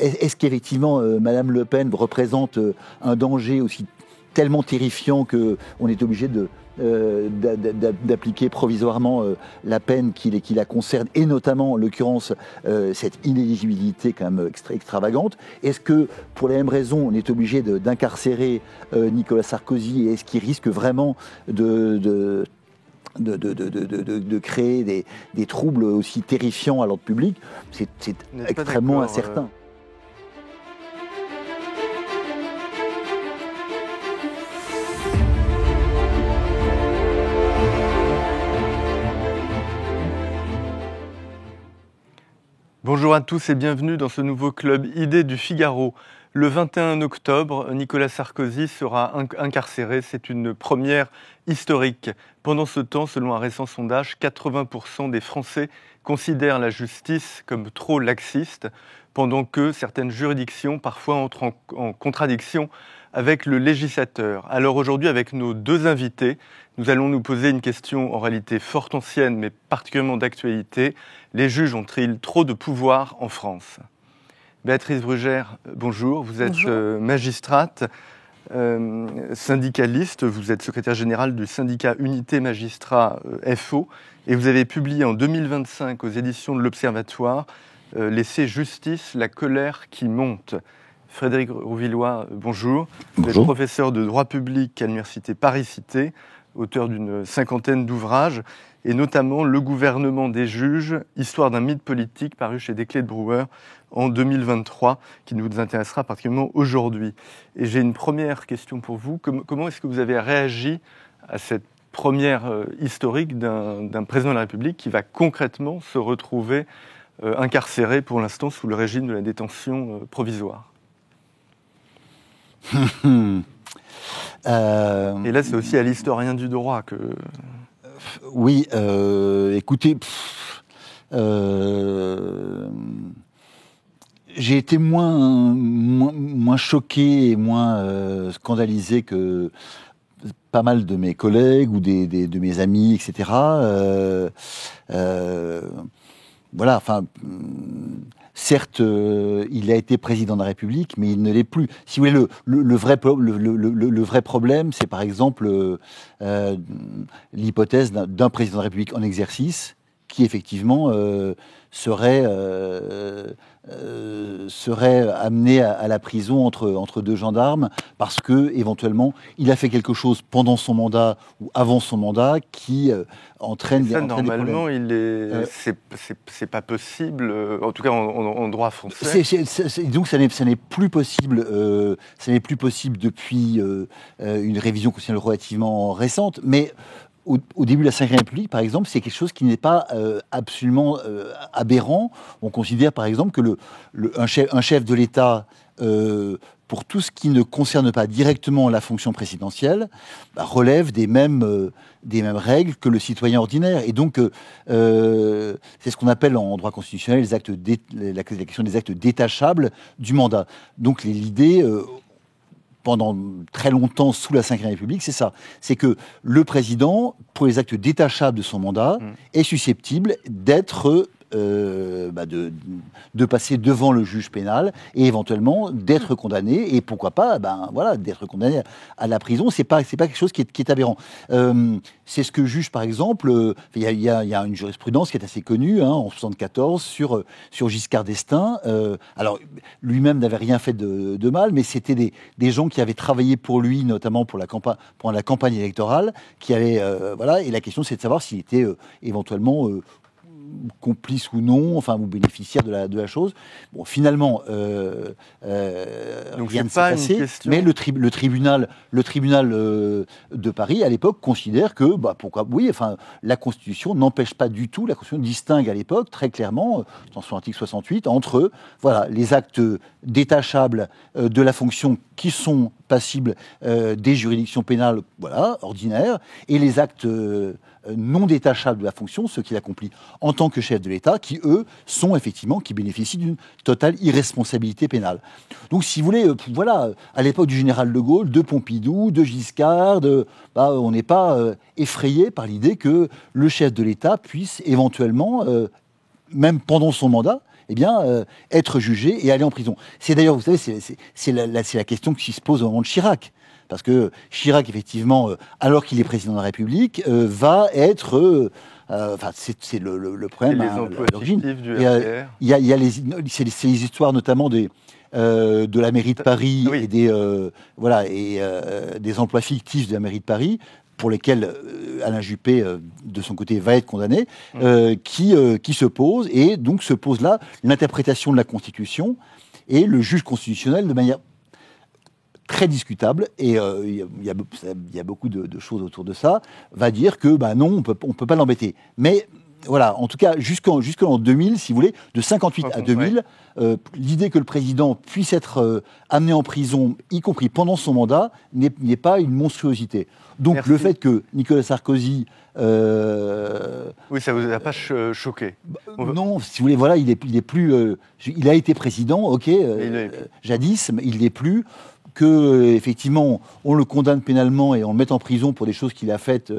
est-ce qu'effectivement, Madame Le Pen représente un danger aussi tellement terrifiant qu'on est obligé d'appliquer provisoirement la peine qui la concerne, et notamment, en l'occurrence, cette inéligibilité quand même extravagante? Est-ce que, pour les mêmes raisons, on est obligé d'incarcérer Nicolas Sarkozy, et est-ce qu'il risque vraiment de créer des troubles aussi terrifiants à l'ordre public? C'est extrêmement incertain. Bonjour à tous et bienvenue dans ce nouveau club Idées du Figaro. Le 21 octobre, Nicolas Sarkozy sera incarcéré. C'est une première historique. Pendant ce temps, selon un récent sondage, 80% des Français considèrent la justice comme trop laxiste, pendant que certaines juridictions parfois entrent en contradiction avec le législateur. Alors aujourd'hui, avec nos deux invités, nous allons nous poser une question en réalité fort ancienne, mais particulièrement d'actualité. Les juges ont-ils trop de pouvoir en France ? Béatrice Brugère, bonjour. Vous êtes magistrate, syndicaliste. Vous êtes secrétaire générale du syndicat Unité Magistrats FO. Et vous avez publié en 2025 aux éditions de l'Observatoire l'essai Justice, la colère qui monte. Frédéric Rouvillois, bonjour. Vous êtes professeur de droit public à l'université Paris-Cité, auteur d'une cinquantaine d'ouvrages, et notamment Le gouvernement des juges, histoire d'un mythe politique, paru chez Desclés de Brouwer en 2023, qui nous intéressera particulièrement aujourd'hui. Et j'ai une première question pour vous. Comment est-ce que vous avez réagi à cette première historique d'un président de la République qui va concrètement se retrouver incarcéré pour l'instant sous le régime de la détention provisoire ? Et là, c'est aussi à l'historien du droit que... Oui, écoutez, j'ai été moins choqué et moins scandalisé que pas mal de mes collègues ou de mes amis, etc. Voilà, enfin... Certes, il a été président de la République, mais il ne l'est plus. Si vous voulez, le vrai problème, c'est par exemple l'hypothèse d'un président de la République en exercice qui, effectivement, serait amené à la prison entre deux gendarmes parce que, éventuellement, il a fait quelque chose pendant son mandat ou avant son mandat qui entraîne des problèmes. Normalement, c'est pas possible, en tout cas en droit français. Donc, ça n'est plus possible. Ça n'est plus possible depuis une révision constitutionnelle relativement récente, mais au début de la Ve République, par exemple, c'est quelque chose qui n'est pas absolument aberrant. On considère, par exemple, que un chef de l'État, pour tout ce qui ne concerne pas directement la fonction présidentielle, relève des mêmes règles que le citoyen ordinaire. Et donc, c'est ce qu'on appelle en droit constitutionnel la question des actes détachables du mandat. Donc, l'idée... pendant très longtemps, sous la Ve République, c'est ça. C'est que le président, pour les actes détachables de son mandat, est susceptible d'être... de passer devant le juge pénal et éventuellement d'être condamné, et pourquoi pas d'être condamné à la prison. C'est pas quelque chose qui est aberrant. C'est ce que juge, par exemple, il y a une jurisprudence qui est assez connue, en 1974, sur Giscard d'Estaing. Alors, lui-même n'avait rien fait de mal, mais c'était des gens qui avaient travaillé pour lui, notamment pour la campagne électorale, qui avaient... et la question, c'est de savoir s'il était éventuellement... complice ou non, ou bénéficiaire de la chose. Bon, finalement, rien ne s'est passé, mais le tribunal de Paris, à l'époque, considère que, la Constitution n'empêche pas du tout, la Constitution distingue à l'époque, très clairement, dans son article 68, entre les actes détachables de la fonction qui sont passibles des juridictions pénales ordinaires, et les actes non détachables de la fonction, ceux qu'il accomplit en tant que chef de l'État, qui, eux, qui bénéficient d'une totale irresponsabilité pénale. Donc, si vous voulez, à l'époque du général de Gaulle, de Pompidou, de Giscard, on n'est pas effrayé par l'idée que le chef de l'État puisse éventuellement, même pendant son mandat, être jugé et aller en prison. C'est d'ailleurs, vous savez, c'est la question qui se pose au moment de Chirac. Parce que Chirac, effectivement, alors qu'il est président de la République, va être... c'est le problème. Et les emplois fictifs du RPR. C'est les histoires notamment de la mairie de Paris et des emplois fictifs de la mairie de Paris, pour lesquels Alain Juppé, de son côté, va être condamné, qui se posent. Et donc se pose là l'interprétation de la Constitution, et le juge constitutionnel, de manière très discutable, et il y a beaucoup de choses autour de ça, va dire que non, on peut pas l'embêter. Mais voilà, en tout cas, jusqu'en 2000, si vous voulez, de 58 à 2000, l'idée que le président puisse être amené en prison, y compris pendant son mandat, n'est pas une monstruosité. Donc le fait que Nicolas Sarkozy... Oui, ça vous a pas choqué? Non, si vous voulez, voilà, il est plus... il a été président, ok, jadis, mais il l'est plus. Que effectivement on le condamne pénalement et on le met en prison pour des choses qu'il a faites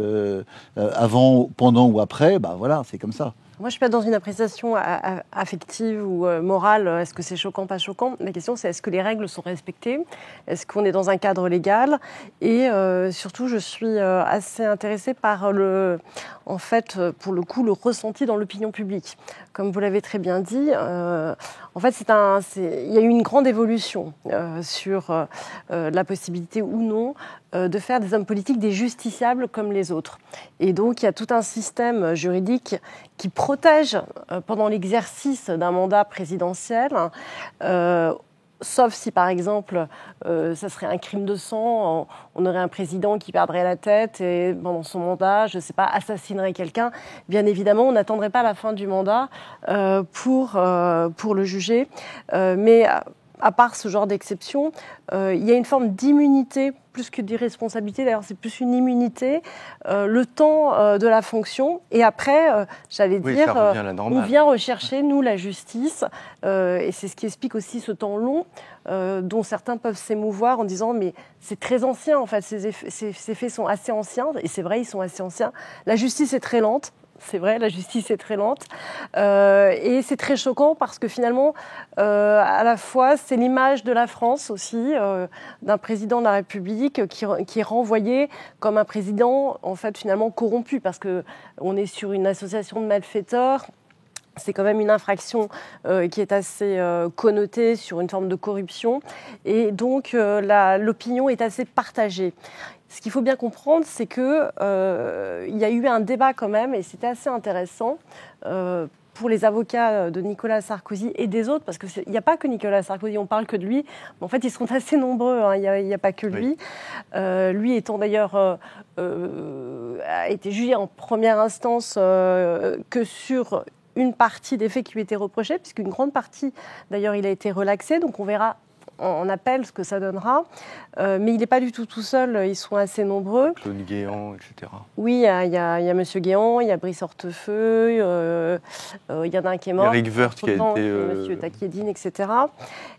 avant, pendant ou après, voilà, c'est comme ça. Moi, je ne suis pas dans une appréciation affective ou morale. Est-ce que c'est choquant, pas choquant? La question, c'est est-ce que les règles sont respectées? Est-ce qu'on est dans un cadre légal? Et surtout, je suis assez intéressée par en fait, pour le coup, le ressenti dans l'opinion publique. Comme vous l'avez très bien dit, en fait, il y a eu une grande évolution sur la possibilité ou non de faire des hommes politiques des justiciables comme les autres. Et donc, il y a tout un système juridique qui protège pendant l'exercice d'un mandat présidentiel, sauf si, par exemple, ça serait un crime de sang, on aurait un président qui perdrait la tête et pendant son mandat, je ne sais pas, assassinerait quelqu'un. Bien évidemment, on n'attendrait pas la fin du mandat pour le juger. Mais à part ce genre d'exception, il y a une forme d'immunité, plus que d'irresponsabilité, d'ailleurs c'est plus une immunité, le temps de la fonction, et après, on vient rechercher, nous, la justice, et c'est ce qui explique aussi ce temps long, dont certains peuvent s'émouvoir en disant mais c'est très ancien, en fait, ces faits sont assez anciens, et c'est vrai, ils sont assez anciens. La justice est très lente. C'est vrai, la justice est très lente et c'est très choquant parce que finalement, à la fois, c'est l'image de la France aussi, d'un président de la République qui est renvoyé comme un président en fait finalement corrompu parce qu'on est sur une association de malfaiteurs. C'est quand même une infraction qui est assez connotée sur une forme de corruption et donc l'opinion est assez partagée. Ce qu'il faut bien comprendre, c'est qu'il y a eu un débat quand même, et c'était assez intéressant pour les avocats de Nicolas Sarkozy et des autres, parce qu'il n'y a pas que Nicolas Sarkozy, on parle que de lui, mais en fait ils sont assez nombreux, hein, il n'y a pas que lui. Oui. Lui étant d'ailleurs a été jugé en première instance que sur une partie des faits qui lui étaient reprochés, puisqu'une grande partie d'ailleurs il a été relaxé, donc on verra en appel ce que ça donnera. Mais il n'est pas du tout seul, ils sont assez nombreux. Claude Guéant, etc. Oui, il y a M. Guéant, il y a Brice Hortefeux, il y en a un qui est mort. Eric Woerth qui a été... M. Taquiedine, etc.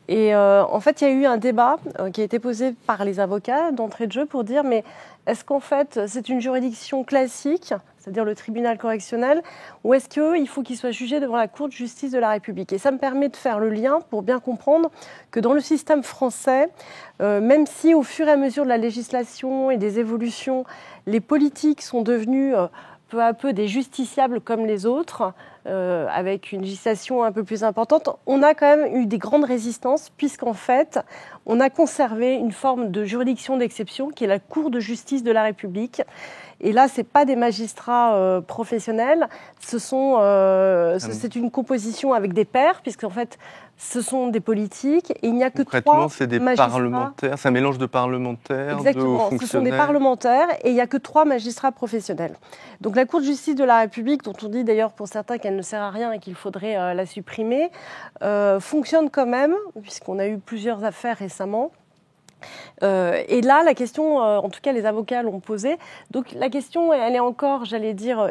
Et en fait, il y a eu un débat qui a été posé par les avocats d'entrée de jeu pour dire mais est-ce qu'en fait c'est une juridiction classique, c'est-à-dire le tribunal correctionnel, ou est-ce qu'il faut qu'il soit jugé devant la Cour de justice de la République? Et ça me permet de faire le lien pour bien comprendre que dans le système français, même si au fur et à mesure de la législation et des évolutions, les politiques sont devenus peu à peu des justiciables comme les autres, avec une législation un peu plus importante, on a quand même eu des grandes résistances, puisqu'en fait, on a conservé une forme de juridiction d'exception qui est la Cour de justice de la République. Et là, ce n'est pas des magistrats professionnels, c'est une composition avec des pairs, puisqu'en fait, ce sont des politiques, et il n'y a que trois c'est des parlementaires, c'est un mélange de parlementaires, exactement, de ce sont des parlementaires, et il n'y a que 3 magistrats professionnels. Donc la Cour de justice de la République, dont on dit d'ailleurs pour certains qu'elle ne sert à rien et qu'il faudrait la supprimer, fonctionne quand même, puisqu'on a eu plusieurs affaires récemment. Et là, la question, en tout cas les avocats l'ont posée, donc la question, elle est encore, j'allais dire,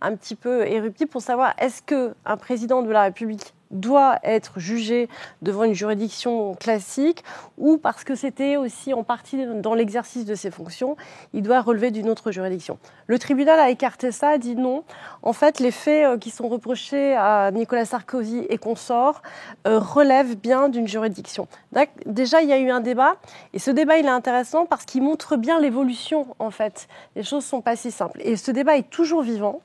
un petit peu éruptive pour savoir est-ce qu'un président de la République doit être jugé devant une juridiction classique ou parce que c'était aussi en partie dans l'exercice de ses fonctions, il doit relever d'une autre juridiction. Le tribunal a écarté ça, a dit non. En fait, les faits qui sont reprochés à Nicolas Sarkozy et consorts relèvent bien d'une juridiction. Déjà, il y a eu un débat et ce débat, il est intéressant parce qu'il montre bien l'évolution, en fait. Les choses ne sont pas si simples. Et ce débat est toujours vivant,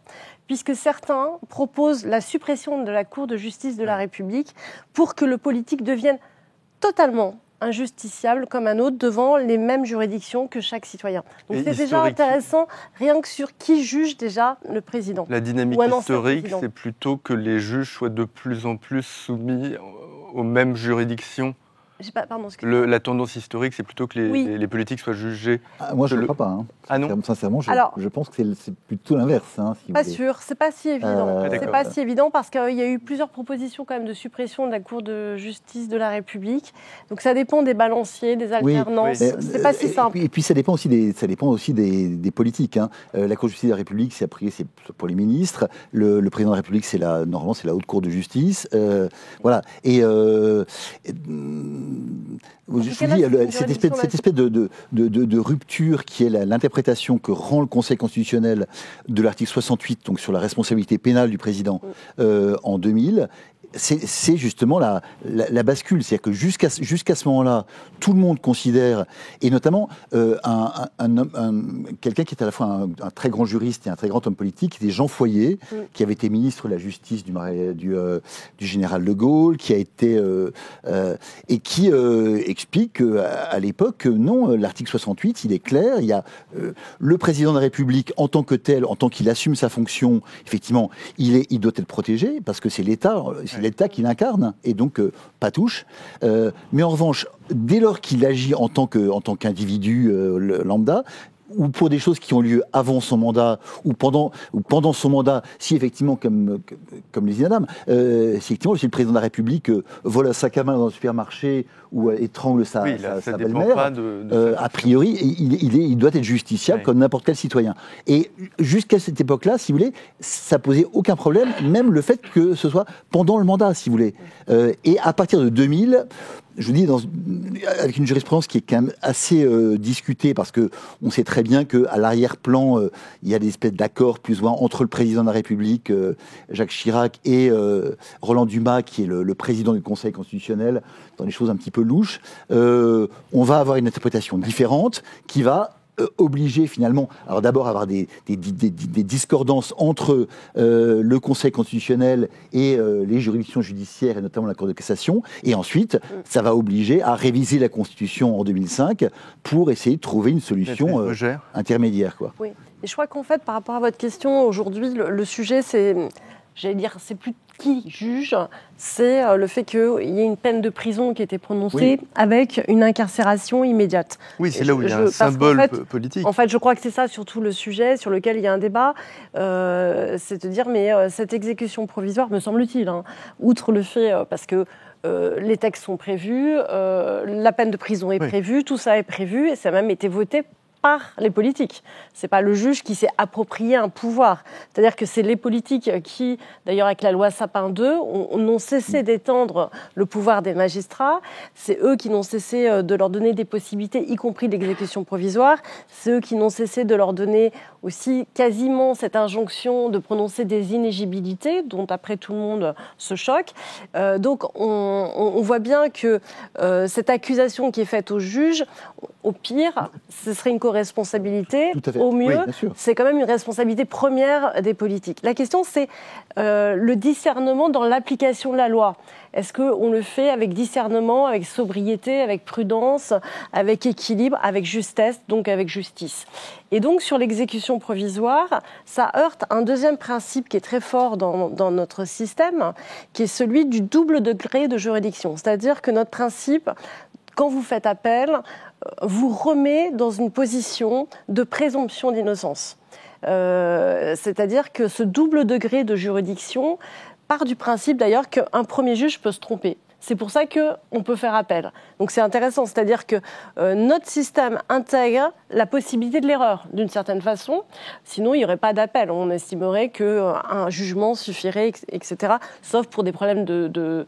puisque certains proposent la suppression de la Cour de justice de la République pour que le politique devienne totalement injusticiable comme un autre devant les mêmes juridictions que chaque citoyen. Donc c'est déjà intéressant, rien que sur qui juge déjà le président. La dynamique historique, c'est plutôt que les juges soient de plus en plus soumis aux mêmes juridictions. La tendance historique, c'est plutôt que les politiques soient jugés. Moi, je ne crois pas. Hein. Ah non. Sincèrement, je pense que c'est plutôt l'inverse. Hein, pas sûr, c'est pas si évident. C'est pas si évident parce qu'il y a eu plusieurs propositions quand même de suppression de la Cour de justice de la République. Donc ça dépend des balanciers, des alternances. Oui. C'est pas si simple. Et puis ça dépend aussi des politiques. Hein. La Cour de justice de la République, c'est pour les ministres. Le président de la République, normalement, c'est la Haute Cour de justice. Voilà. Et je dis, cette espèce de rupture qui est l'interprétation que rend le Conseil constitutionnel de l'article 68, donc sur la responsabilité pénale du président en 2000, c'est justement la bascule. C'est-à-dire que jusqu'à ce moment-là, tout le monde considère, et notamment quelqu'un qui est à la fois un très grand juriste et un très grand homme politique, qui était Jean Foyer, qui avait été ministre de la Justice du général de Gaulle, qui a été et qui explique à l'époque que non, l'article 68, il est clair. Il y a le président de la République en tant que tel, en tant qu'il assume sa fonction, effectivement, il doit être protégé parce que c'est l'État. C'est l'État qui l'incarne, et donc pas touche. Mais en revanche, dès lors qu'il agit en tant qu'individu lambda, ou pour des choses qui ont lieu avant son mandat, ou pendant son mandat, si effectivement, comme les Inadam, si effectivement, si le président de la République vole un sac à main dans un supermarché ou étrangle sa belle-mère, a priori, il doit être justiciable comme n'importe quel citoyen. Et jusqu'à cette époque-là, si vous voulez, ça posait aucun problème, même le fait que ce soit pendant le mandat, si vous voulez. Et à partir de 2000, je vous dis, avec une jurisprudence qui est quand même assez discutée, parce que on sait très bien qu'à l'arrière-plan, il y a des espèces d'accords plus ou moins entre le président de la République, Jacques Chirac, et Roland Dumas, qui est le président du Conseil constitutionnel, dans des choses un petit peu louches. On va avoir une interprétation différente qui va obliger finalement, alors d'abord à avoir des discordances entre le Conseil constitutionnel et les juridictions judiciaires, et notamment la Cour de cassation, et ensuite ça va obliger à réviser la Constitution en 2005 pour essayer de trouver une solution intermédiaire, quoi. Oui, et je crois qu'en fait, par rapport à votre question, aujourd'hui, le sujet, c'est plus qui juge, c'est le fait qu'il y ait une peine de prison qui a été prononcée avec une incarcération immédiate. Oui, c'est là où il y a un symbole politique. En fait, je crois que c'est ça surtout le sujet sur lequel il y a un débat. C'est de dire, mais cette exécution provisoire, me semble-t-il, outre le fait, parce que les textes sont prévus, la peine de prison est prévue, tout ça est prévu, et ça a même été voté par les politiques. C'est pas le juge qui s'est approprié un pouvoir. C'est-à-dire que c'est les politiques qui, d'ailleurs avec la loi Sapin 2, n'ont cessé d'étendre le pouvoir des magistrats. C'est eux qui n'ont cessé de leur donner des possibilités, y compris d'exécution provisoire. C'est eux qui n'ont cessé de leur donner aussi quasiment cette injonction de prononcer des inéligibilités, dont après tout le monde se choque. Donc on voit bien que cette accusation qui est faite au juge, au pire, ce serait une co-responsabilité. Au mieux, c'est quand même une responsabilité première des politiques. La question, c'est le discernement dans l'application de la loi. Est-ce qu'on le fait avec discernement, avec sobriété, avec prudence, avec équilibre, avec justesse, donc avec justice? Et donc, sur l'exécution provisoire, ça heurte un deuxième principe qui est très fort dans notre système, qui est celui du double degré de juridiction. C'est-à-dire que notre principe, quand vous faites appel, vous remet dans une position de présomption d'innocence. C'est-à-dire que ce double degré de juridiction part du principe d'ailleurs qu'un premier juge peut se tromper. C'est pour ça qu'on peut faire appel. Donc c'est intéressant, c'est-à-dire que notre système intègre la possibilité de l'erreur, d'une certaine façon. Sinon, il n'y aurait pas d'appel. On estimerait qu'un jugement suffirait, etc. Sauf pour des problèmes de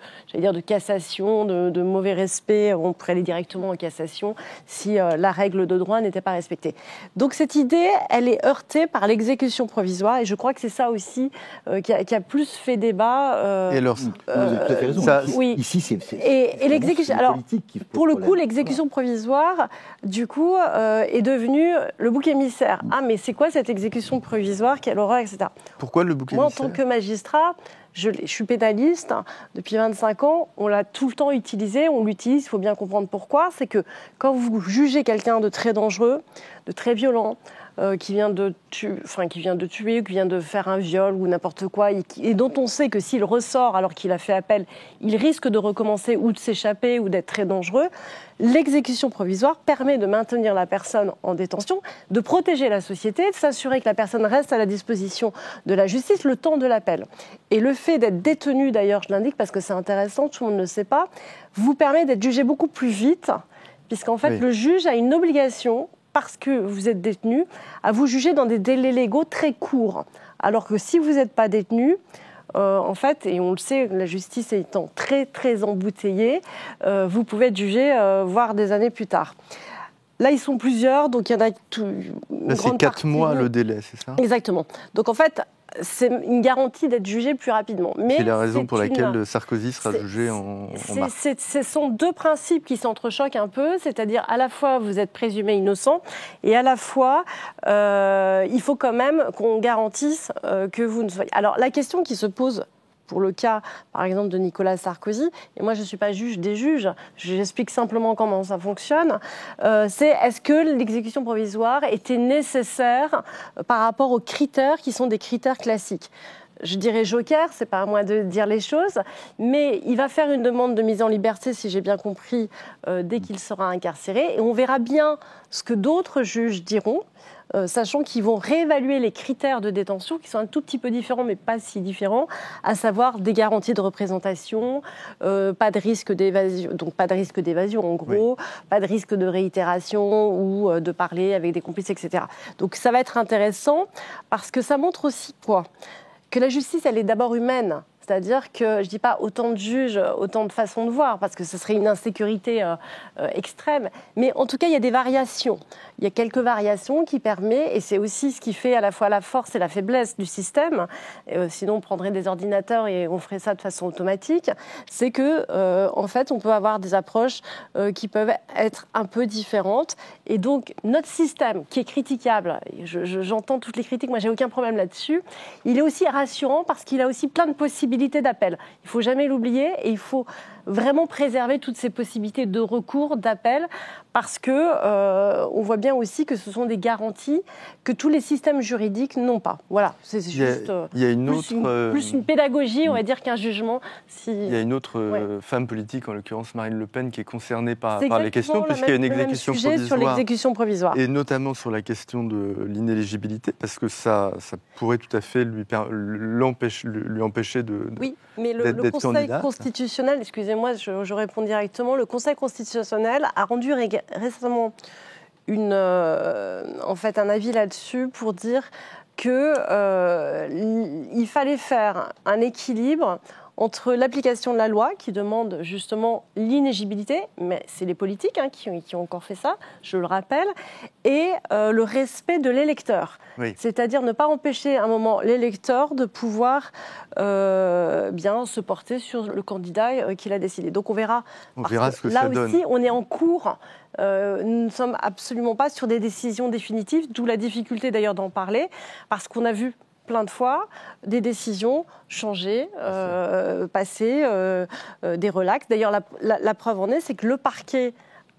cassation, de mauvais respect. On pourrait aller directement en cassation si la règle de droit n'était pas respectée. Donc cette idée, elle est heurtée par l'exécution provisoire. Et je crois que c'est ça aussi qui a plus fait débat. Et alors, vous avez tout à fait raison. oui. Ici, Et l'exécution. Alors, pour le coup, l'exécution provisoire, du coup, est devenue le bouc émissaire. Ah, mais c'est quoi cette exécution provisoire? Quelle horreur, etc. Pourquoi le bouc émissaire? Moi, en tant que magistrat, je suis pénaliste depuis 25 ans. On l'a tout le temps utilisé. On l'utilise. Il faut bien comprendre pourquoi. C'est que quand vous jugez quelqu'un de très dangereux, de très violent, qui vient de tuer, ou qui vient de faire un viol ou n'importe quoi, et dont on sait que s'il ressort alors qu'il a fait appel, il risque de recommencer ou de s'échapper ou d'être très dangereux, l'exécution provisoire permet de maintenir la personne en détention, de protéger la société, de s'assurer que la personne reste à la disposition de la justice le temps de l'appel. Et le fait d'être détenu, d'ailleurs, je l'indique parce que c'est intéressant, tout le monde ne le sait pas, vous permet d'être jugé beaucoup plus vite, puisqu'en fait, le juge a une obligation, parce que vous êtes détenu, à vous juger dans des délais légaux très courts. Alors que si vous n'êtes pas détenu, en fait, et on le sait, la justice étant très, très embouteillée, vous pouvez être jugé, voire des années plus tard. Là, ils sont plusieurs, donc il y en a Là, c'est 4 mois le délai, c'est ça? Exactement. Donc en fait, c'est une garantie d'être jugé plus rapidement. C'est la raison pour laquelle Sarkozy sera jugé en mars. Ce sont deux principes qui s'entrechoquent un peu, c'est-à-dire à la fois vous êtes présumé innocent et à la fois il faut quand même qu'on garantisse que vous ne soyez... Alors la question qui se pose pour le cas, par exemple, de Nicolas Sarkozy, et moi je ne suis pas juge des juges, j'explique simplement comment ça fonctionne, c'est est-ce que l'exécution provisoire était nécessaire par rapport aux critères qui sont des critères classiques? Je dirais joker, c'est pas à moi de dire les choses, mais il va faire une demande de mise en liberté, si j'ai bien compris, dès qu'il sera incarcéré, et on verra bien ce que d'autres juges diront, sachant qu'ils vont réévaluer les critères de détention, qui sont un tout petit peu différents, mais pas si différents, à savoir des garanties de représentation, pas de risque d'évasion, donc pas de risque d'évasion en gros, pas de risque de réitération ou de parler avec des complices, etc. Donc ça va être intéressant, parce que ça montre aussi quoi? Que la justice, elle est d'abord humaine. C'est-à-dire que, je ne dis pas autant de juges, autant de façons de voir, parce que ce serait une insécurité extrême. Mais en tout cas, il y a des variations. Il y a quelques variations qui permettent, et c'est aussi ce qui fait à la fois la force et la faiblesse du système, sinon on prendrait des ordinateurs et on ferait ça de façon automatique, c'est que, en fait, on peut avoir des approches qui peuvent être un peu différentes. Et donc, notre système, qui est critiquable, j'entends toutes les critiques, moi j'ai aucun problème là-dessus, il est aussi rassurant parce qu'il a aussi plein de possibilités d'appel. Il ne faut jamais l'oublier et il faut vraiment préserver toutes ces possibilités de recours, d'appel, parce que on voit bien aussi que ce sont des garanties que tous les systèmes juridiques n'ont pas. Voilà, c'est juste il y a une plus une pédagogie, on va dire, qu'un jugement. Il y a une autre femme politique, en l'occurrence Marine Le Pen, qui est concernée par les questions, puisqu'il y a une exécution provisoire. Sur l'exécution provisoire. Et notamment sur la question de l'inéligibilité, parce que ça pourrait tout à fait lui empêcher de oui, mais le Conseil constitutionnel, excusez-moi, je réponds directement, le Conseil constitutionnel a rendu récemment un avis là-dessus pour dire qu'il fallait faire un équilibre entre l'application de la loi, qui demande justement l'inéligibilité, mais c'est les politiques qui ont encore fait ça, je le rappelle, et le respect de l'électeur. Oui. C'est-à-dire ne pas empêcher à un moment l'électeur de pouvoir se porter sur le candidat qu'il a décidé. Donc on verra ce que ça donne. Là aussi, on est en cours. Nous ne sommes absolument pas sur des décisions définitives, d'où la difficulté d'ailleurs d'en parler, parce qu'on a vu plein de fois des décisions changées, passées, des relax. D'ailleurs, la preuve en est, c'est que le parquet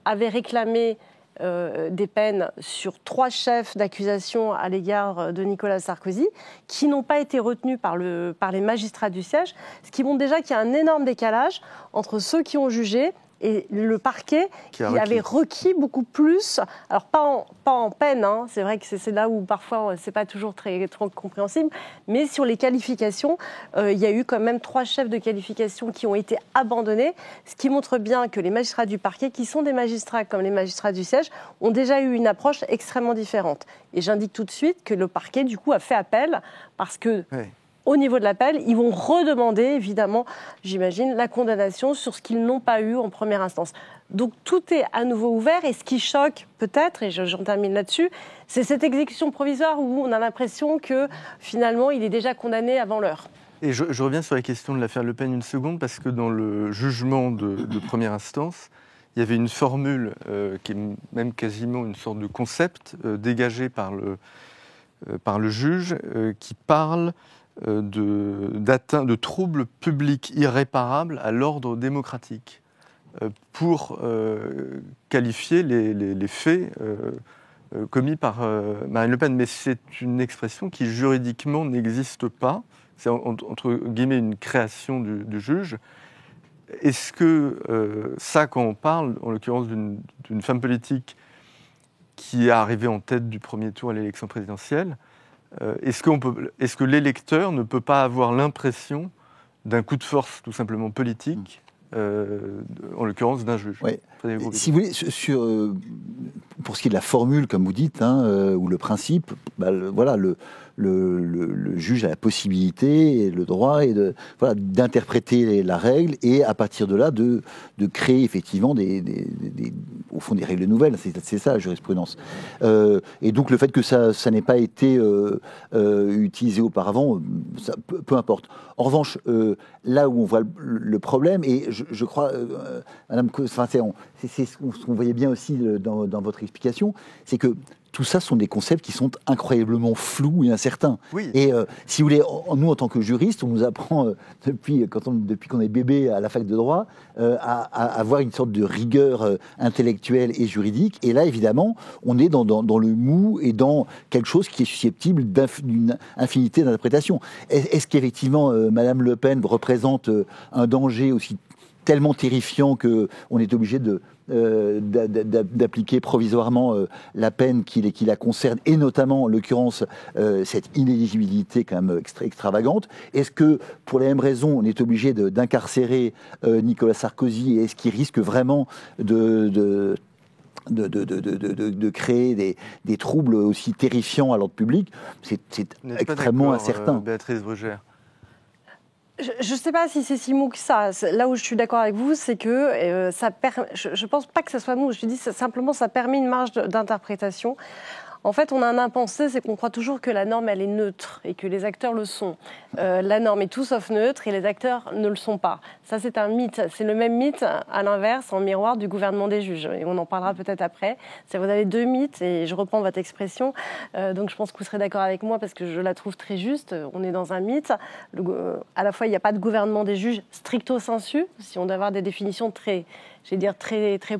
avait réclamé des peines sur 3 chefs d'accusation à l'égard de Nicolas Sarkozy, qui n'ont pas été retenus par les magistrats du siège, ce qui montre déjà qu'il y a un énorme décalage entre ceux qui ont jugé et le parquet qui avait requis beaucoup plus, alors pas en peine, hein, c'est vrai que c'est là où parfois c'est pas toujours très compréhensible, mais sur les qualifications, il y a eu quand même 3 chefs de qualification qui ont été abandonnés, ce qui montre bien que les magistrats du parquet, qui sont des magistrats comme les magistrats du siège, ont déjà eu une approche extrêmement différente. Et j'indique tout de suite que le parquet, du coup, a fait appel parce que... Oui. Au niveau de l'appel, ils vont redemander, évidemment, j'imagine, la condamnation sur ce qu'ils n'ont pas eu en première instance. Donc tout est à nouveau ouvert et ce qui choque peut-être, et j'en termine là-dessus, c'est cette exécution provisoire où on a l'impression que finalement il est déjà condamné avant l'heure. Et je reviens sur la question de l'affaire Le Pen une seconde, parce que dans le jugement de première instance, il y avait une formule qui est même quasiment une sorte de concept dégagé par le juge qui parle de troubles publics irréparables à l'ordre démocratique pour qualifier les faits commis par Marine Le Pen. Mais c'est une expression qui juridiquement n'existe pas. C'est entre guillemets une création du juge. Est-ce que ça, quand on parle, en l'occurrence d'une femme politique qui est arrivée en tête du premier tour à l'élection présidentielle, est-ce que l'électeur ne peut pas avoir l'impression d'un coup de force tout simplement politique, en l'occurrence d'un juge? Ouais. Si vous voulez, pour ce qui est de la formule, comme vous dites, ou le principe, le juge a la possibilité et le droit d'interpréter la règle et à partir de là de créer effectivement au fond des règles nouvelles. C'est ça la jurisprudence. Et donc le fait que ça n'ait pas été utilisé auparavant, ça, peu importe. En revanche, là où on voit le problème, et je crois, Madame, c'est ce qu'on voyait bien aussi dans votre explication, c'est que tout ça sont des concepts qui sont incroyablement flous et incertains. Oui. Et si vous voulez, nous, en tant que juristes, on nous apprend depuis qu'on est bébé à la fac de droit à avoir une sorte de rigueur intellectuelle et juridique. Et là, évidemment, on est dans le mou et dans quelque chose qui est susceptible d'une infinité d'interprétations. Est-ce qu'effectivement, Madame Le Pen représente un danger aussi tellement terrifiant qu'on est obligé d'appliquer provisoirement la peine qui la concerne, et notamment, en l'occurrence, cette inéligibilité quand même extravagante? Est-ce que, pour les mêmes raisons, on est obligé d'incarcérer Nicolas Sarkozy, et est-ce qu'il risque vraiment de créer des troubles aussi terrifiants à l'ordre public? C'est extrêmement incertain. Béatrice Brugère. Je ne sais pas si c'est si mou que ça. Là où je suis d'accord avec vous, c'est que je ne pense pas que ce soit mou. Je dis simplement ça permet une marge d'interprétation. En fait, on a un impensé, c'est qu'on croit toujours que la norme, elle est neutre et que les acteurs le sont. La norme est tout sauf neutre et les acteurs ne le sont pas. Ça, c'est un mythe. C'est le même mythe, à l'inverse, en miroir du gouvernement des juges. Et on en parlera peut-être après. Vous avez 2 mythes, et je reprends votre expression. Donc, je pense que vous serez d'accord avec moi parce que je la trouve très juste. On est dans un mythe. À la fois, il n'y a pas de gouvernement des juges stricto sensu, si on doit avoir des définitions très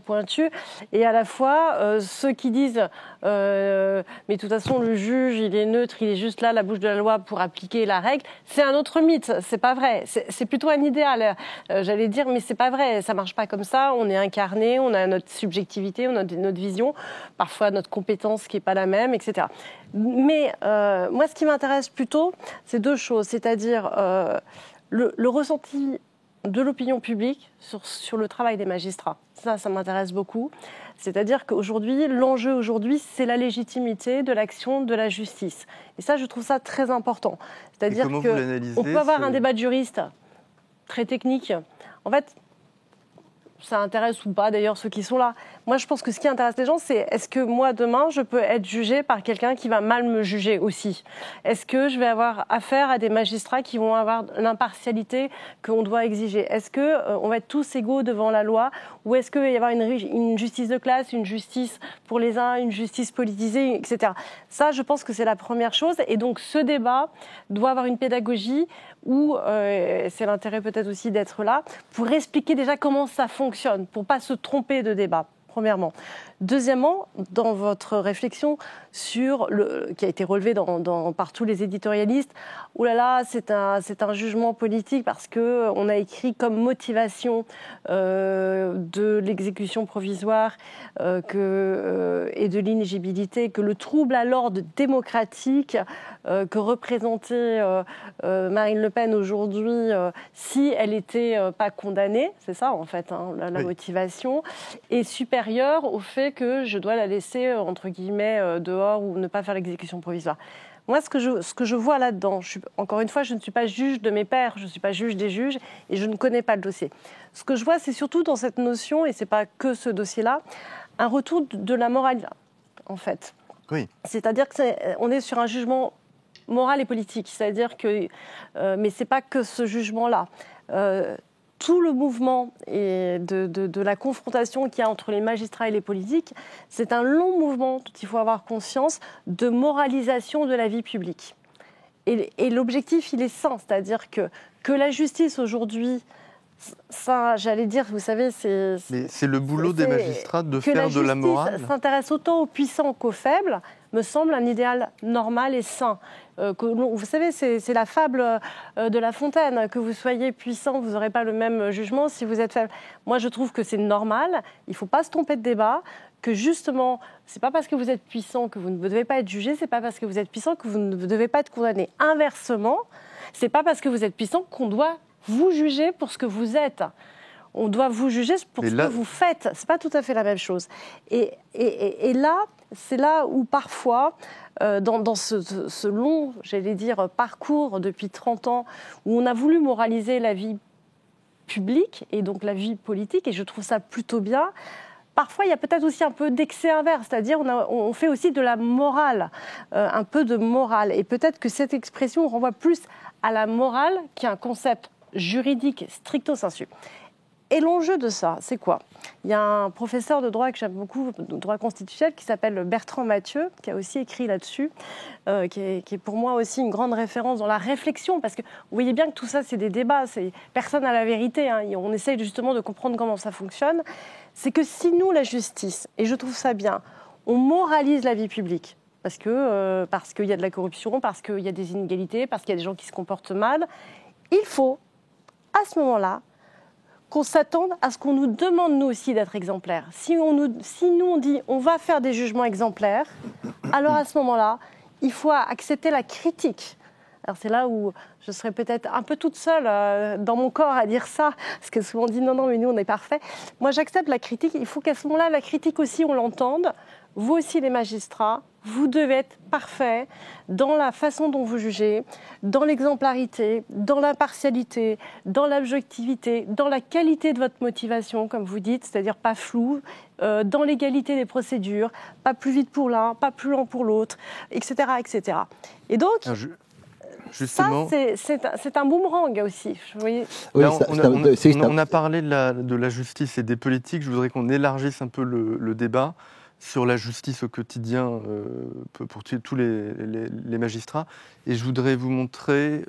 pointues. Et à la fois, ceux qui disent mais de toute façon, le juge, il est neutre, il est juste là, la bouche de la loi, pour appliquer la règle. C'est un autre mythe, c'est pas vrai. C'est plutôt un idéal, j'allais dire, mais c'est pas vrai. Ça marche pas comme ça. On est incarné, on a notre subjectivité, on a notre vision, parfois notre compétence qui est pas la même, etc. Mais moi, ce qui m'intéresse plutôt, c'est 2 choses, c'est-à-dire le ressenti de l'opinion publique sur le travail des magistrats. Ça m'intéresse beaucoup. C'est-à-dire qu'aujourd'hui, l'enjeu aujourd'hui, c'est la légitimité de l'action de la justice. Et ça, je trouve ça très important. C'est-à-dire qu'on peut avoir un débat de juristes très technique. En fait, ça intéresse ou pas d'ailleurs ceux qui sont là. Moi, je pense que ce qui intéresse les gens, c'est est-ce que moi, demain, je peux être jugée par quelqu'un qui va mal me juger aussi? Est-ce que je vais avoir affaire à des magistrats qui vont avoir l'impartialité qu'on doit exiger? Est-ce qu'on va être tous égaux devant la loi? Ou est-ce qu'il va y avoir une justice de classe, une justice pour les uns, une justice politisée, etc. Ça, je pense que c'est la première chose. Et donc, ce débat doit avoir une pédagogie où c'est l'intérêt peut-être aussi d'être là, pour expliquer déjà comment ça fonctionne, pour ne pas se tromper de débat. premièrement. Deuxièmement, dans votre réflexion sur qui a été relevée par tous les éditorialistes, oh là là, c'est un jugement politique parce qu'on a écrit comme motivation de l'exécution provisoire et de l'inéligibilité que le trouble à l'ordre démocratique que représentait Marine Le Pen aujourd'hui, si elle n'était pas condamnée, c'est ça en fait, hein, la motivation, est supérieure au fait que je dois la laisser, entre guillemets, dehors ou ne pas faire l'exécution provisoire. Moi, ce que je vois là-dedans, encore une fois, je ne suis pas juge de mes pairs, je ne suis pas juge des juges et je ne connais pas le dossier. Ce que je vois, c'est surtout dans cette notion, et ce n'est pas que ce dossier-là, un retour de la morale, en fait. Oui. C'est-à-dire qu'on est sur un jugement moral et politique, c'est-à-dire que, mais ce n'est pas que ce jugement-là. Tout le mouvement et de la confrontation qu'il y a entre les magistrats et les politiques, c'est un long mouvement dont il faut avoir conscience de moralisation de la vie publique. Et l'objectif, il est sain, c'est-à-dire que la justice aujourd'hui, ça, j'allais dire, vous savez, Mais c'est le boulot des magistrats de faire de la morale. Que la justice s'intéresse autant aux puissants qu'aux faibles me semble un idéal normal et sain. Vous savez, c'est la fable de La Fontaine. Que vous soyez puissant, vous n'aurez pas le même jugement si vous êtes faible. Moi, je trouve que c'est normal. Il ne faut pas se tromper de débat. Que justement, ce n'est pas parce que vous êtes puissant que vous ne devez pas être jugé. Ce n'est pas parce que vous êtes puissant que vous ne devez pas être condamné. Inversement, ce n'est pas parce que vous êtes puissant qu'on doit vous juger pour ce que vous êtes. On doit vous juger pour ce que vous faites. Ce n'est pas tout à fait la même chose. Et là, c'est là où parfois, dans ce long, j'allais dire, parcours depuis 30 ans, où on a voulu moraliser la vie publique et donc la vie politique, et je trouve ça plutôt bien, parfois il y a peut-être aussi un peu d'excès inverse, c'est-à-dire on fait aussi de la morale, un peu de morale. Et peut-être que cette expression renvoie plus à la morale qui est un concept juridique stricto sensu. Et l'enjeu de ça, c'est quoi ? Il y a un professeur de droit que j'aime beaucoup, de droit constitutionnel, qui s'appelle Bertrand Mathieu, qui a aussi écrit là-dessus, qui est pour moi aussi une grande référence dans la réflexion, parce que vous voyez bien que tout ça, c'est des débats, personne n'a la vérité, hein, on essaye justement de comprendre comment ça fonctionne. C'est que si nous, la justice, et je trouve ça bien, on moralise la vie publique, parce qu'il y a de la corruption, parce qu'il y a des inégalités, parce qu'il y a des gens qui se comportent mal, il faut, à ce moment-là, qu'on s'attende à ce qu'on nous demande, nous aussi, d'être exemplaires. Si nous, on dit on va faire des jugements exemplaires, alors à ce moment-là, il faut accepter la critique. Alors c'est là où je serais peut-être un peu toute seule dans mon corps à dire ça, parce que souvent on dit non, mais nous, on est parfaits. Moi, j'accepte la critique. Il faut qu'à ce moment-là, la critique aussi, on l'entende. Vous aussi, les magistrats, vous devez être parfaits dans la façon dont vous jugez, dans l'exemplarité, dans l'impartialité, dans l'objectivité, dans la qualité de votre motivation, comme vous dites, c'est-à-dire pas flou, dans l'égalité des procédures, pas plus vite pour l'un, pas plus lent pour l'autre, etc., etc. Et donc, justement, ça, c'est un boomerang aussi. Vous voyez. Oui, là, on a parlé de la justice et des politiques. Je voudrais qu'on élargisse un peu le débat sur la justice au quotidien pour tous les magistrats. Et je voudrais vous montrer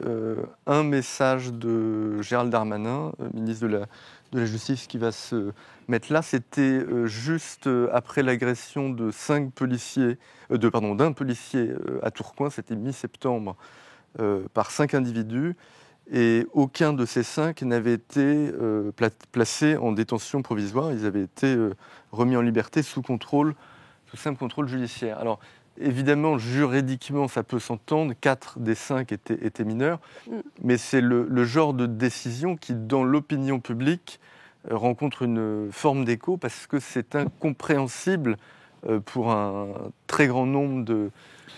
un message de Gérald Darmanin, ministre de la Justice, qui va se mettre là. C'était juste après l'agression de d'un policier à Tourcoing, c'était mi-septembre, par 5 individus. Et aucun de ces 5 n'avait été placé en détention provisoire. Ils avaient été remis en liberté sous simple contrôle judiciaire. Alors, évidemment, juridiquement, ça peut s'entendre. 4 des 5 étaient mineurs. Mais c'est le genre de décision qui, dans l'opinion publique, rencontre une forme d'écho parce que c'est incompréhensible pour un très grand nombre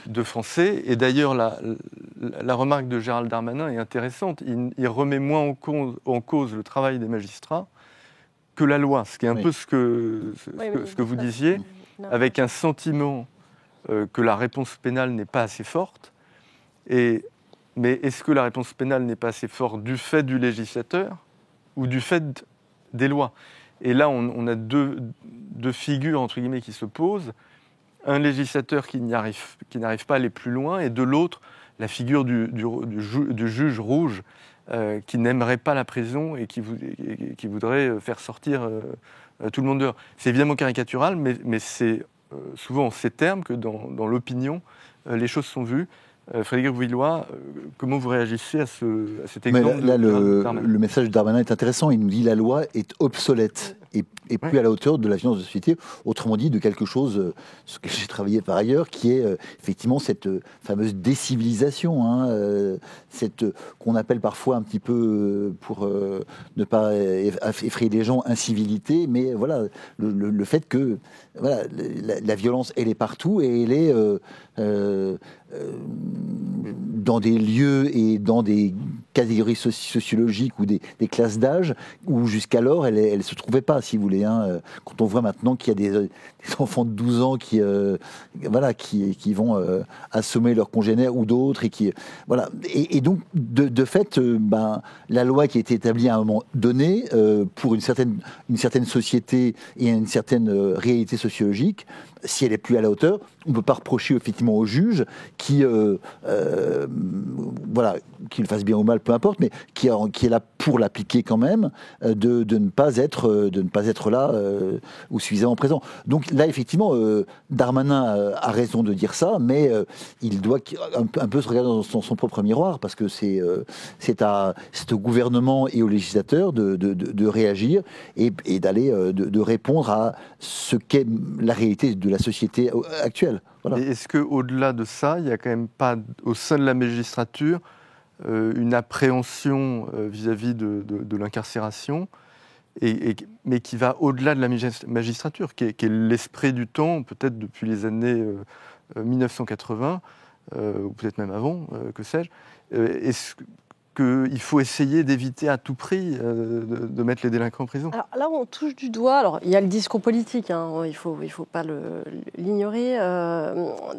de Français. Et d'ailleurs, la remarque de Gérald Darmanin est intéressante. Il remet moins en cause le travail des magistrats que la loi, ce qui est un peu ce que vous disiez, avec un sentiment que la réponse pénale n'est pas assez forte. Mais est-ce que la réponse pénale n'est pas assez forte du fait du législateur ou du fait des lois ? Et là, on a deux figures, entre guillemets, qui se posent. Un législateur qui n'arrive pas à aller plus loin, et de l'autre, la figure du juge rouge qui n'aimerait pas la prison et qui voudrait faire sortir tout le monde dehors. C'est évidemment caricatural, mais c'est souvent en ces termes que dans l'opinion, les choses sont vues. Frédéric Villeroy, comment vous réagissez à cet exemple? Là, le message de Darmanin est intéressant. Il nous dit la loi est obsolète et plus à la hauteur de la violence de société. Autrement dit, de quelque chose sur lequel j'ai travaillé par ailleurs, qui est effectivement cette fameuse décivilisation, qu'on appelle parfois un petit peu, pour ne pas effrayer les gens, incivilité. Mais voilà, le fait que voilà, la violence, elle est partout et elle est dans des lieux et dans des catégories sociologiques ou des classes d'âge où jusqu'alors elle se trouvait pas, si vous voulez. Quand on voit maintenant qu'il y a des enfants de 12 ans qui vont assommer leurs congénères ou d'autres et donc de fait la loi qui a été établie à un moment donné pour une certaine société et une certaine réalité sociologique, si elle est plus à la hauteur, on ne peut pas reprocher effectivement aux juges qui le fasse bien ou mal, peu importe, mais qui est là pour l'appliquer quand même, de ne pas être là ou suffisamment présent. Donc là, effectivement, Darmanin a raison de dire ça, mais il doit un peu se regarder dans son propre miroir, parce que c'est au gouvernement et aux législateurs de réagir et d'aller de répondre à ce qu'est la réalité de la société actuelle. Voilà. Et est-ce qu'au-delà de ça, il n'y a quand même pas, au sein de la magistrature, une appréhension vis-à-vis de l'incarcération, mais qui va au-delà de la magistrature, qui est l'esprit du temps, peut-être depuis les années 1980, ou peut-être même avant, que sais-je. Est-ce qu'il faut essayer d'éviter à tout prix de mettre les délinquants en prison? Alors là, on touche du doigt. Alors, il y a le discours politique, il faut pas l'ignorer,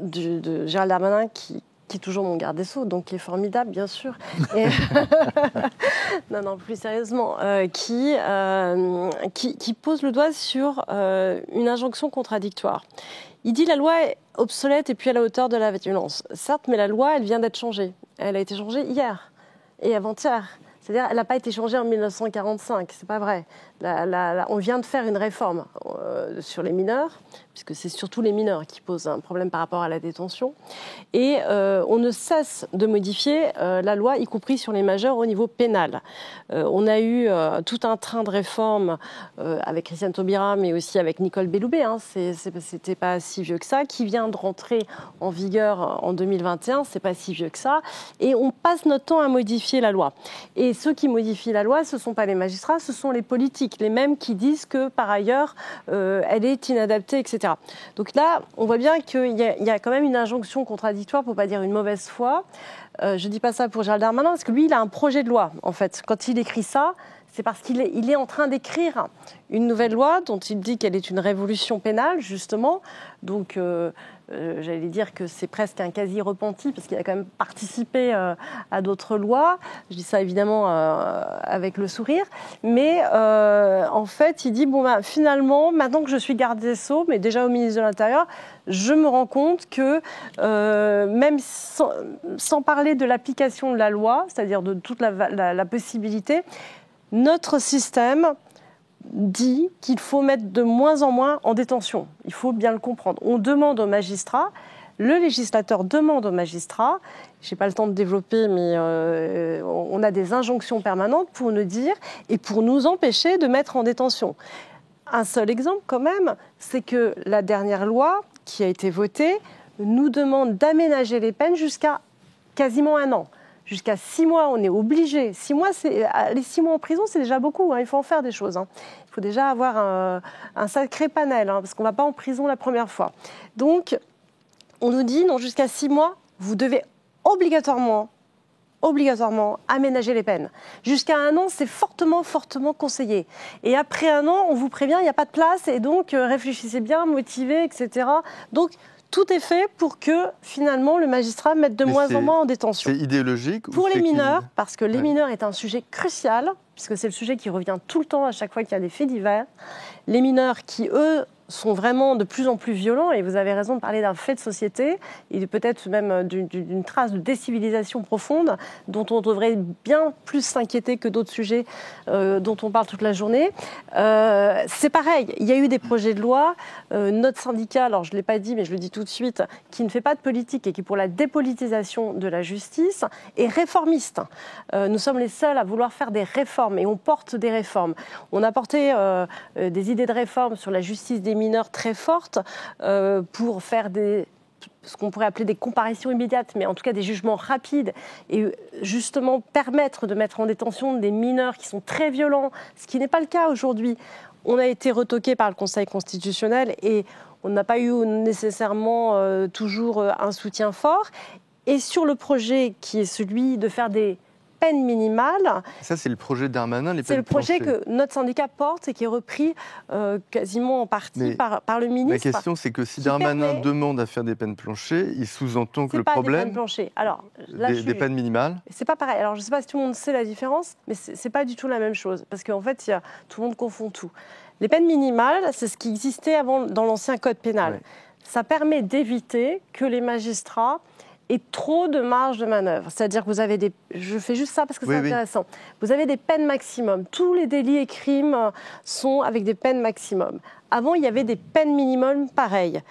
de Gérald Darmanin, qui est toujours mon garde des Sceaux, donc qui est formidable, bien sûr. Et non, plus sérieusement, qui pose le doigt sur une injonction contradictoire. Il dit la loi est obsolète et puis à la hauteur de la violence. Certes, mais la loi, elle vient d'être changée. Elle a été changée hier et avant-hier. C'est-à-dire, elle n'a pas été changée en 1945, c'est pas vrai. On vient de faire une réforme sur les mineurs, puisque c'est surtout les mineurs qui posent un problème par rapport à la détention. Et on ne cesse de modifier la loi, y compris sur les majeurs au niveau pénal. On a eu tout un train de réformes avec Christiane Taubira, mais aussi avec Nicole Belloubet, c'était pas si vieux que ça, qui vient de rentrer en vigueur en 2021, c'est pas si vieux que ça. Et on passe notre temps à modifier la loi. Et ceux qui modifient la loi, ce ne sont pas les magistrats, ce sont les politiques, les mêmes qui disent que, par ailleurs, elle est inadaptée, etc. Donc là, on voit bien qu'il y a quand même une injonction contradictoire, pour ne pas dire une mauvaise foi. Je ne dis pas ça pour Gérald Darmanin, parce que lui, il a un projet de loi, en fait. Quand il écrit ça, c'est parce qu'il est en train d'écrire une nouvelle loi dont il dit qu'elle est une révolution pénale, justement. Donc, j'allais dire que c'est presque un quasi-repenti, parce qu'il a quand même participé à d'autres lois. Je dis ça évidemment avec le sourire. Mais en fait, il dit, finalement, maintenant que je suis garde des Sceaux, mais déjà au ministre de l'Intérieur, je me rends compte que même sans parler de l'application de la loi, c'est-à-dire de toute la possibilité, notre système dit qu'il faut mettre de moins en moins en détention. Il faut bien le comprendre. On demande aux magistrats, le législateur demande aux magistrats, je n'ai pas le temps de développer, mais on a des injonctions permanentes pour nous dire et pour nous empêcher de mettre en détention. Un seul exemple quand même, c'est que la dernière loi qui a été votée nous demande d'aménager les peines jusqu'à quasiment 1 an. Jusqu'à 6 mois, on est obligé. 6 mois, les 6 mois en prison, c'est déjà beaucoup. Il faut en faire des choses. Il faut déjà avoir un sacré panel, parce qu'on ne va pas en prison la première fois. Donc, on nous dit, non, jusqu'à 6 mois, vous devez obligatoirement aménager les peines. Jusqu'à 1 an, c'est fortement conseillé. Et après 1 an, on vous prévient, il n'y a pas de place, et donc réfléchissez bien, motivez, etc. Donc, tout est fait pour que, finalement, le magistrat mette de moins en moins en détention. C'est idéologique? Pour les mineurs, parce que les mineurs est un sujet crucial, puisque c'est le sujet qui revient tout le temps à chaque fois qu'il y a des faits divers. Les mineurs qui, eux, sont vraiment de plus en plus violents, et vous avez raison de parler d'un fait de société, et peut-être même d'une trace de décivilisation profonde, dont on devrait bien plus s'inquiéter que d'autres sujets dont on parle toute la journée. C'est pareil, il y a eu des projets de loi, notre syndicat, alors je ne l'ai pas dit, mais je le dis tout de suite, qui ne fait pas de politique et qui est pour la dépolitisation de la justice, est réformiste. Nous sommes les seuls à vouloir faire des réformes, et on porte des réformes. On a porté des idées de réforme sur la justice des mineurs très fortes pour faire ce qu'on pourrait appeler des comparaisons immédiates, mais en tout cas des jugements rapides, et justement permettre de mettre en détention des mineurs qui sont très violents, ce qui n'est pas le cas aujourd'hui. On a été retoqué par le Conseil constitutionnel et on n'a pas eu nécessairement toujours un soutien fort. Et sur le projet qui est celui de faire des peines minimales. Ça, c'est le projet Darmanin, les peines C'est le projet planchées. que notre syndicat porte et qui est repris quasiment en partie par le ministre. La question, c'est que si Darmanin demande à faire des peines planchées, il sous-entend que le problème... C'est pas des peines planchées. Alors, là, des peines minimales. C'est pas pareil. Alors, je ne sais pas si tout le monde sait la différence, mais c'est pas du tout la même chose. Parce qu'en fait, tout le monde confond tout. Les peines minimales, c'est ce qui existait avant dans l'ancien code pénal. Ouais. Ça permet d'éviter que les magistrats aient trop de marge de manœuvre. C'est-à-dire que vous avez des... Je fais juste ça parce que c'est intéressant. Vous avez des peines maximum. Tous les délits et crimes sont avec des peines maximum. Avant, il y avait des peines minimum pareilles.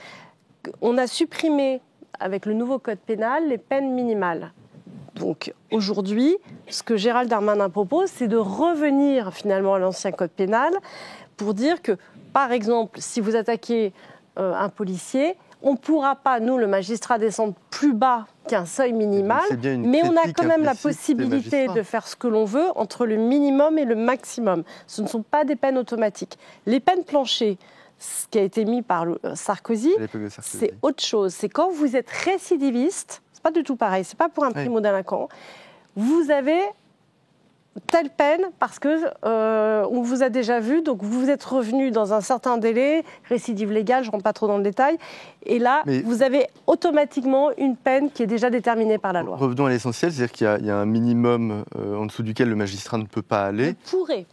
On a supprimé, avec le nouveau code pénal, les peines minimales. Donc aujourd'hui, ce que Gérald Darmanin propose, c'est de revenir finalement à l'ancien code pénal pour dire que, par exemple, si vous attaquez un policier, on ne pourra pas, nous, le magistrat, descendre plus bas qu'un seuil minimal, mais on a quand même la possibilité de faire ce que l'on veut entre le minimum et le maximum. Ce ne sont pas des peines automatiques. Les peines planchées, ce qui a été mis par Sarkozy, c'est autre chose. C'est quand vous êtes récidiviste, c'est pas du tout pareil, c'est pas pour un primo-délinquant, vous avez telle peine parce que on vous a déjà vu, donc vous êtes revenu dans un certain délai, récidive légale, je ne rentre pas trop dans le détail, et là, vous avez automatiquement une peine qui est déjà déterminée par la loi. Revenons à l'essentiel, c'est-à-dire qu'il y a un minimum en dessous duquel le magistrat ne peut pas aller.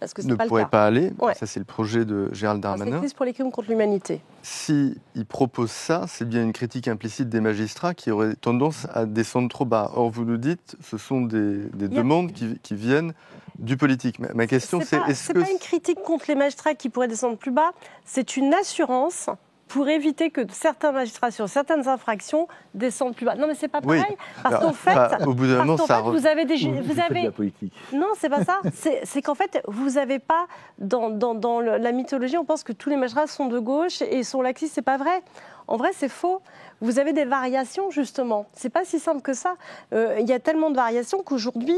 Parce que c'est pas le cas. Ne pourrait pas aller, ça c'est le projet de Gérald Darmanin. C'est pour les crimes contre l'humanité. S'il propose ça, c'est bien une critique implicite des magistrats qui auraient tendance à descendre trop bas. Or, vous nous dites, ce sont des demandes qui viennent du politique. Ma question, c'est est-ce que... C'est pas une critique contre les magistrats qui pourraient descendre plus bas, c'est une assurance pour éviter que certains magistrats sur certaines infractions descendent plus bas. Non, mais c'est pas pareil, parce qu'en fait, au bout d'un moment, vous avez des... la politique. Non, c'est pas ça. C'est qu'en fait, vous n'avez pas... Dans la mythologie, on pense que tous les magistrats sont de gauche et sont laxistes. C'est pas vrai. En vrai, c'est faux. Vous avez des variations, justement. C'est pas si simple que ça. Il y a tellement de variations qu'aujourd'hui,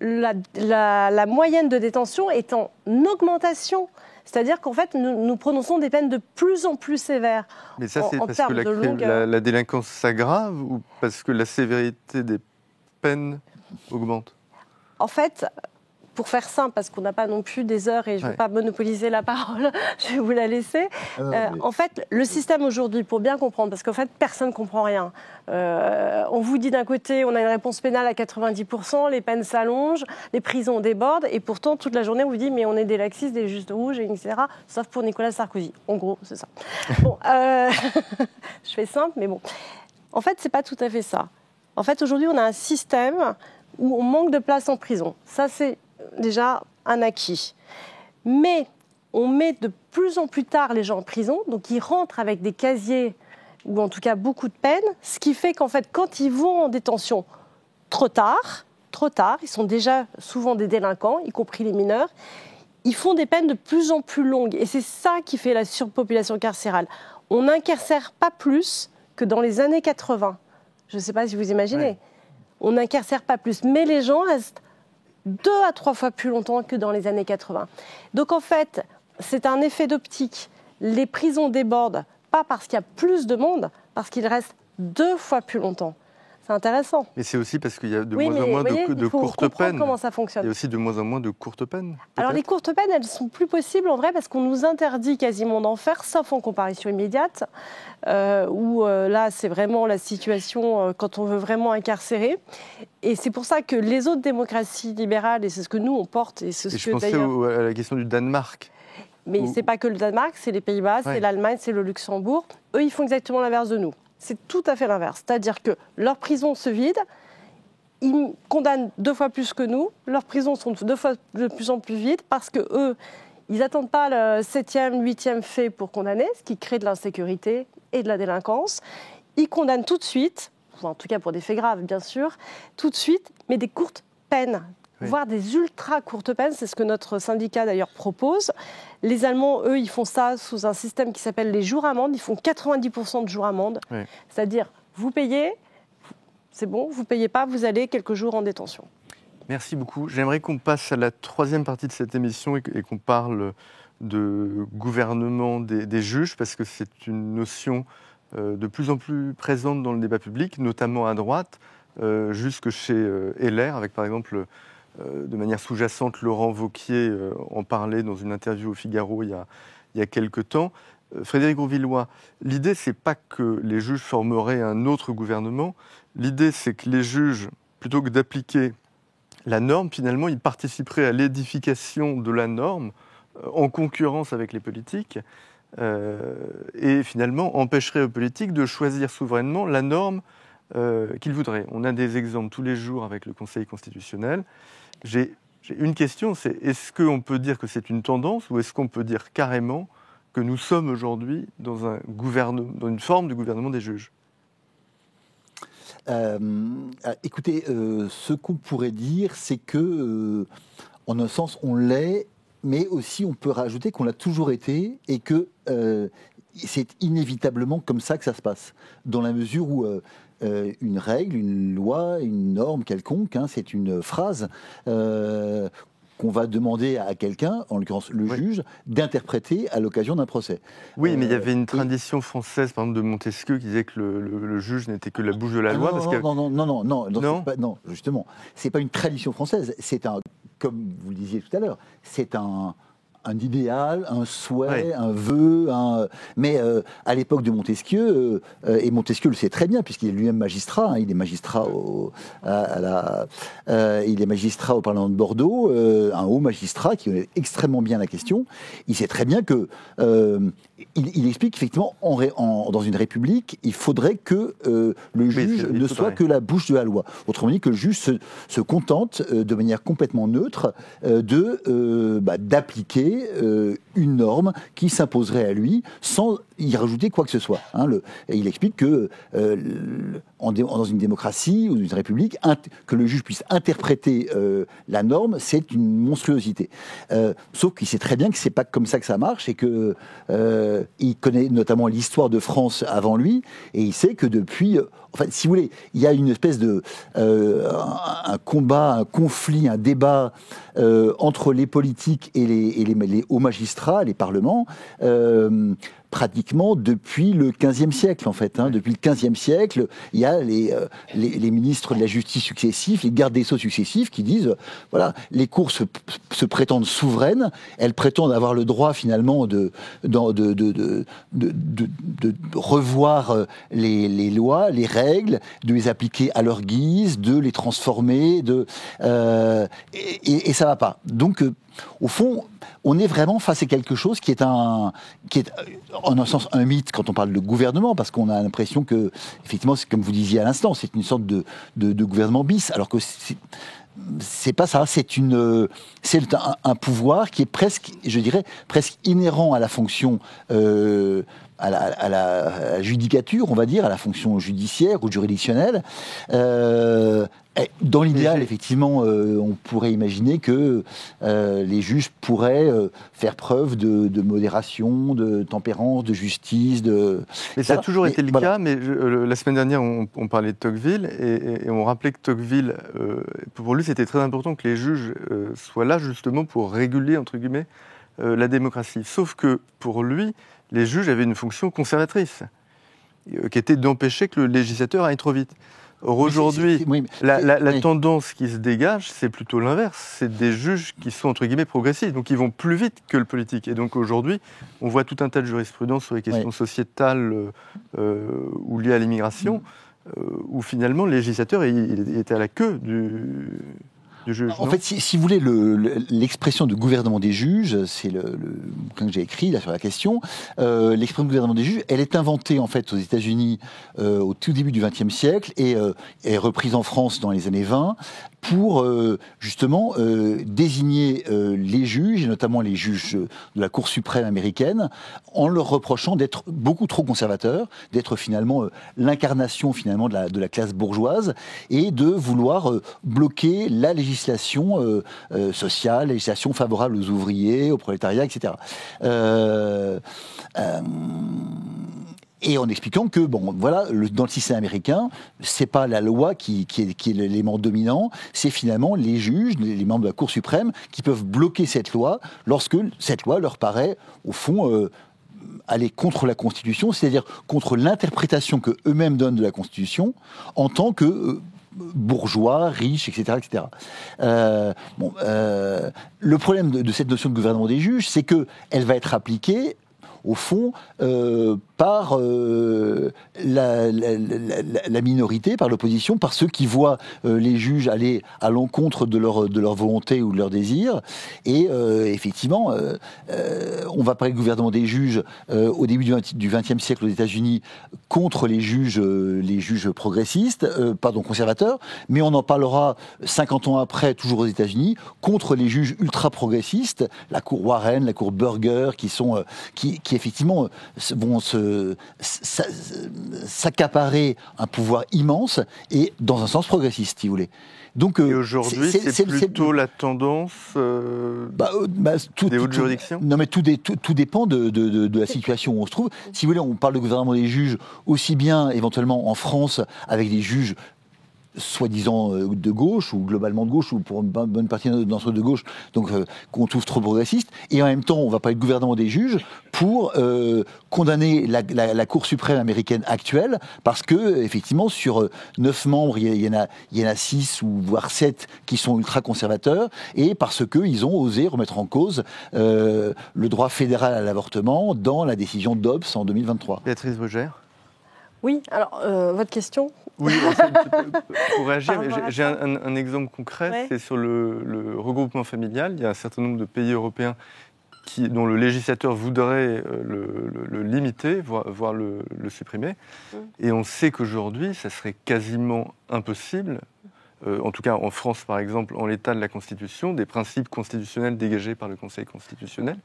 la moyenne de détention est en augmentation. C'est-à-dire qu'en fait, nous prononçons des peines de plus en plus sévères. Mais ça, c'est parce que la délinquance s'aggrave ou parce que la sévérité des peines augmente ? En fait, pour faire simple, parce qu'on n'a pas non plus des heures et je ne veux pas monopoliser la parole, je vais vous la laisser. En fait, le système aujourd'hui, pour bien comprendre, parce qu'en fait, personne ne comprend rien. On vous dit d'un côté, on a une réponse pénale à 90%, les peines s'allongent, les prisons débordent, et pourtant, toute la journée, on vous dit, mais on est des laxistes, des justes rouges, etc., sauf pour Nicolas Sarkozy. En gros, c'est ça. Bon, je fais simple, mais bon. En fait, ce n'est pas tout à fait ça. En fait, aujourd'hui, on a un système où on manque de place en prison. Ça, c'est déjà un acquis. Mais on met de plus en plus tard les gens en prison, donc ils rentrent avec des casiers, ou en tout cas beaucoup de peines, ce qui fait qu'en fait, quand ils vont en détention trop tard, ils sont déjà souvent des délinquants, y compris les mineurs, ils font des peines de plus en plus longues. Et c'est ça qui fait la surpopulation carcérale. On n'incarcère pas plus que dans les années 80. Je ne sais pas si vous imaginez. Ouais. On n'incarcère pas plus, mais les gens restent 2 à 3 fois plus longtemps que dans les années 80. Donc en fait, c'est un effet d'optique. Les prisons débordent, pas parce qu'il y a plus de monde, parce qu'il reste 2 fois plus longtemps. C'est intéressant. Mais c'est aussi parce qu'il y a de moins en moins de courtes peines. Comment ça fonctionne. Il y a aussi de moins en moins de courtes peines. Alors les courtes peines, elles sont plus possibles en vrai parce qu'on nous interdit quasiment d'en faire, sauf en comparution immédiate, où là c'est vraiment la situation quand on veut vraiment incarcérer. Et c'est pour ça que les autres démocraties libérales, et c'est ce que nous on porte, et c'est ce je pensais à la question du Danemark. Mais ce n'est pas que le Danemark, c'est les Pays-Bas, c'est l'Allemagne, c'est le Luxembourg. Eux, ils font exactement l'inverse de nous. C'est tout à fait l'inverse. C'est-à-dire que leurs prisons se vident, ils condamnent 2 fois plus que nous, leurs prisons sont 2 fois de plus en plus vides parce qu'eux, ils n'attendent pas le 7e, 8e fait pour condamner, ce qui crée de l'insécurité et de la délinquance. Ils condamnent tout de suite, en tout cas pour des faits graves bien sûr, tout de suite, mais des courtes peines. Voire des ultra courtes peines, c'est ce que notre syndicat d'ailleurs propose. Les Allemands, eux, ils font ça sous un système qui s'appelle les jours-amendes. Ils font 90% de jours-amendes. C'est-à-dire, vous payez, c'est bon, vous ne payez pas, vous allez quelques jours en détention. Merci beaucoup. J'aimerais qu'on passe à la 3e partie de cette émission et qu'on parle de gouvernement des juges, parce que c'est une notion de plus en plus présente dans le débat public, notamment à droite, jusque chez LR, avec par exemple... de manière sous-jacente, Laurent Wauquiez en parlait dans une interview au Figaro il y a quelque temps. Frédéric Grosvillois, l'idée, c'est pas que les juges formeraient un autre gouvernement. L'idée, c'est que les juges, plutôt que d'appliquer la norme, finalement, ils participeraient à l'édification de la norme en concurrence avec les politiques et finalement empêcheraient aux politiques de choisir souverainement la norme qu'ils voudraient. On a des exemples tous les jours avec le Conseil constitutionnel. J'ai une question, c'est est-ce qu'on peut dire que c'est une tendance ou est-ce qu'on peut dire carrément que nous sommes aujourd'hui dans une forme de gouvernement des juges ? Écoutez, ce qu'on pourrait dire, c'est que, en un sens, on l'est, mais aussi on peut rajouter qu'on l'a toujours été et que c'est inévitablement comme ça que ça se passe, dans la mesure où une règle, une loi, une norme quelconque, c'est une phrase qu'on va demander à quelqu'un, en l'occurrence le juge, d'interpréter à l'occasion d'un procès. Oui, mais il y avait une tradition française, par exemple de Montesquieu, qui disait que le juge n'était que la bouche de la loi. Non, justement, c'est pas une tradition française, c'est comme vous le disiez tout à l'heure, c'est un idéal, un souhait, un vœu, mais à l'époque de Montesquieu, et Montesquieu le sait très bien puisqu'il est lui-même magistrat, il est magistrat il est magistrat au Parlement de Bordeaux, un haut magistrat qui connaît extrêmement bien la question. Il sait très bien que il explique qu'effectivement dans une république, il faudrait que le juge ne soit que la bouche de la loi. Autrement dit, que le juge se contente de manière complètement neutre d'appliquer une norme qui s'imposerait à lui sans y rajouter quoi que ce soit. Et il explique que dans une démocratie ou une république, que le juge puisse interpréter la norme, c'est une monstruosité. Sauf qu'il sait très bien que c'est pas comme ça que ça marche et que il connaît notamment l'histoire de France avant lui et il sait que depuis, si vous voulez, il y a une espèce de un combat, un conflit, un débat entre les politiques et les hauts magistrats, les parlements, pratiquement depuis le XVe siècle, en fait. Depuis le XVe siècle, il y a les ministres de la justice successifs, les gardes des sceaux successifs qui disent, voilà, les cours se prétendent souveraines, elles prétendent avoir le droit, finalement, de revoir les lois, les règles, de les appliquer à leur guise, de les transformer, et ça va pas. Donc, au fond, on est vraiment face à quelque chose qui est en un sens un mythe quand on parle de gouvernement, parce qu'on a l'impression que, effectivement, c'est comme vous disiez à l'instant, c'est une sorte de gouvernement bis, alors que c'est pas ça, c'est un pouvoir qui est presque, je dirais, presque inhérent à la fonction, à la judicature, on va dire, à la fonction judiciaire ou juridictionnelle. Dans l'idéal, effectivement, on pourrait imaginer que les juges pourraient faire preuve de modération, de tempérance, de justice. Mais ça a toujours été le cas, mais la semaine dernière, on parlait de Tocqueville, et on rappelait que Tocqueville, pour lui, c'était très important que les juges soient là, justement, pour réguler, entre guillemets, la démocratie. Sauf que, pour lui, les juges avaient une fonction conservatrice, qui était d'empêcher que le législateur aille trop vite. Or, aujourd'hui, la tendance qui se dégage, c'est plutôt l'inverse. C'est des juges qui sont, entre guillemets, progressistes. Donc, ils vont plus vite que le politique. Et donc, aujourd'hui, on voit tout un tas de jurisprudence sur les questions sociétales ou liées à l'immigration, où finalement, le législateur il était à la queue du juge. En fait, si vous voulez, l'expression de gouvernement des juges, c'est le bouquin que j'ai écrit là sur la question. L'expression de gouvernement des juges, elle est inventée en fait aux États-Unis au tout début du XXe siècle et est reprise en France dans les années 20 pour justement désigner les juges, et notamment les juges de la Cour suprême américaine, en leur reprochant d'être beaucoup trop conservateurs, d'être finalement l'incarnation finalement de la classe bourgeoise et de vouloir bloquer la législation sociale, la législation favorable aux ouvriers, au prolétariat, etc. Et en expliquant que, bon, voilà, dans le système américain, c'est pas la loi qui est l'élément dominant, c'est finalement les juges, les membres de la Cour suprême, qui peuvent bloquer cette loi lorsque cette loi leur paraît, au fond, aller contre la Constitution, c'est-à-dire contre l'interprétation que eux-mêmes donnent de la Constitution en tant que bourgeois, riches, etc., etc. Le problème de cette notion de gouvernement des juges, c'est que elle va être appliquée au fond, par la minorité, par l'opposition, par ceux qui voient les juges aller à l'encontre de leur volonté ou de leur désir. Et effectivement, on va parler de gouvernement des juges au début du XXe siècle aux États-Unis contre les juges progressistes, conservateurs, mais on en parlera 50 ans après, toujours aux États-Unis, contre les juges ultra-progressistes, la cour Warren, la cour Burger, qui effectivement vont s'accaparer un pouvoir immense et dans un sens progressiste, si vous voulez. Donc, et aujourd'hui, c'est plutôt la tendance des hautes juridictions ? Non, mais tout dépend de la situation où on se trouve. Si vous voulez, on parle de gouvernement des juges aussi bien éventuellement en France avec des juges soi-disant de gauche, ou globalement de gauche, ou pour une bonne partie d'entre eux de gauche, donc qu'on trouve trop progressiste, et en même temps, on va parler de gouvernement des juges pour condamner la Cour suprême américaine actuelle, parce que, effectivement, sur 9 membres, il y en a 6 ou voire 7 qui sont ultra-conservateurs, et parce qu'ils ont osé remettre en cause le droit fédéral à l'avortement dans la décision Dobbs en 2023. Béatrice Brugère ? Oui, alors, votre question ? Oui, pour réagir, j'ai un exemple concret, ouais. C'est sur le regroupement familial. Il y a un certain nombre de pays européens dont le législateur voudrait le limiter, voire le supprimer. Et on sait qu'aujourd'hui, ça serait quasiment impossible, en tout cas en France par exemple, en l'état de la Constitution, des principes constitutionnels dégagés par le Conseil constitutionnel,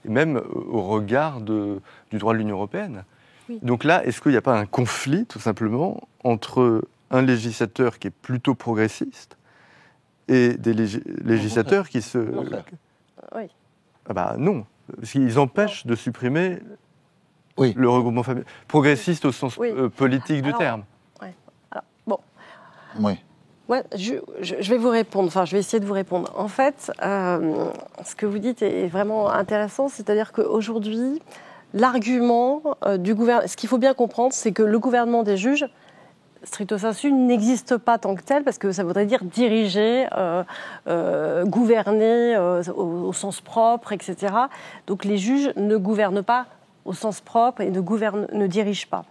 et même au regard du droit de l'Union européenne. Oui. Donc là, est-ce qu'il n'y a pas un conflit, tout simplement, entre un législateur qui est plutôt progressiste et des législateurs qui se... Oui. Ah bah non, parce qu'ils empêchent de supprimer le regroupement familial. Progressiste au sens politique du terme. Oui. Alors, bon. Oui. Ouais, je vais vous répondre, enfin je vais essayer de vous répondre. En fait, ce que vous dites est vraiment intéressant, c'est-à-dire qu'aujourd'hui, l'argument du gouvernement, ce qu'il faut bien comprendre, c'est que le gouvernement des juges, stricto sensu, n'existe pas tant que tel, parce que ça voudrait dire diriger, gouverner au sens propre, etc. Donc les juges ne gouvernent pas au sens propre et ne dirigent pas.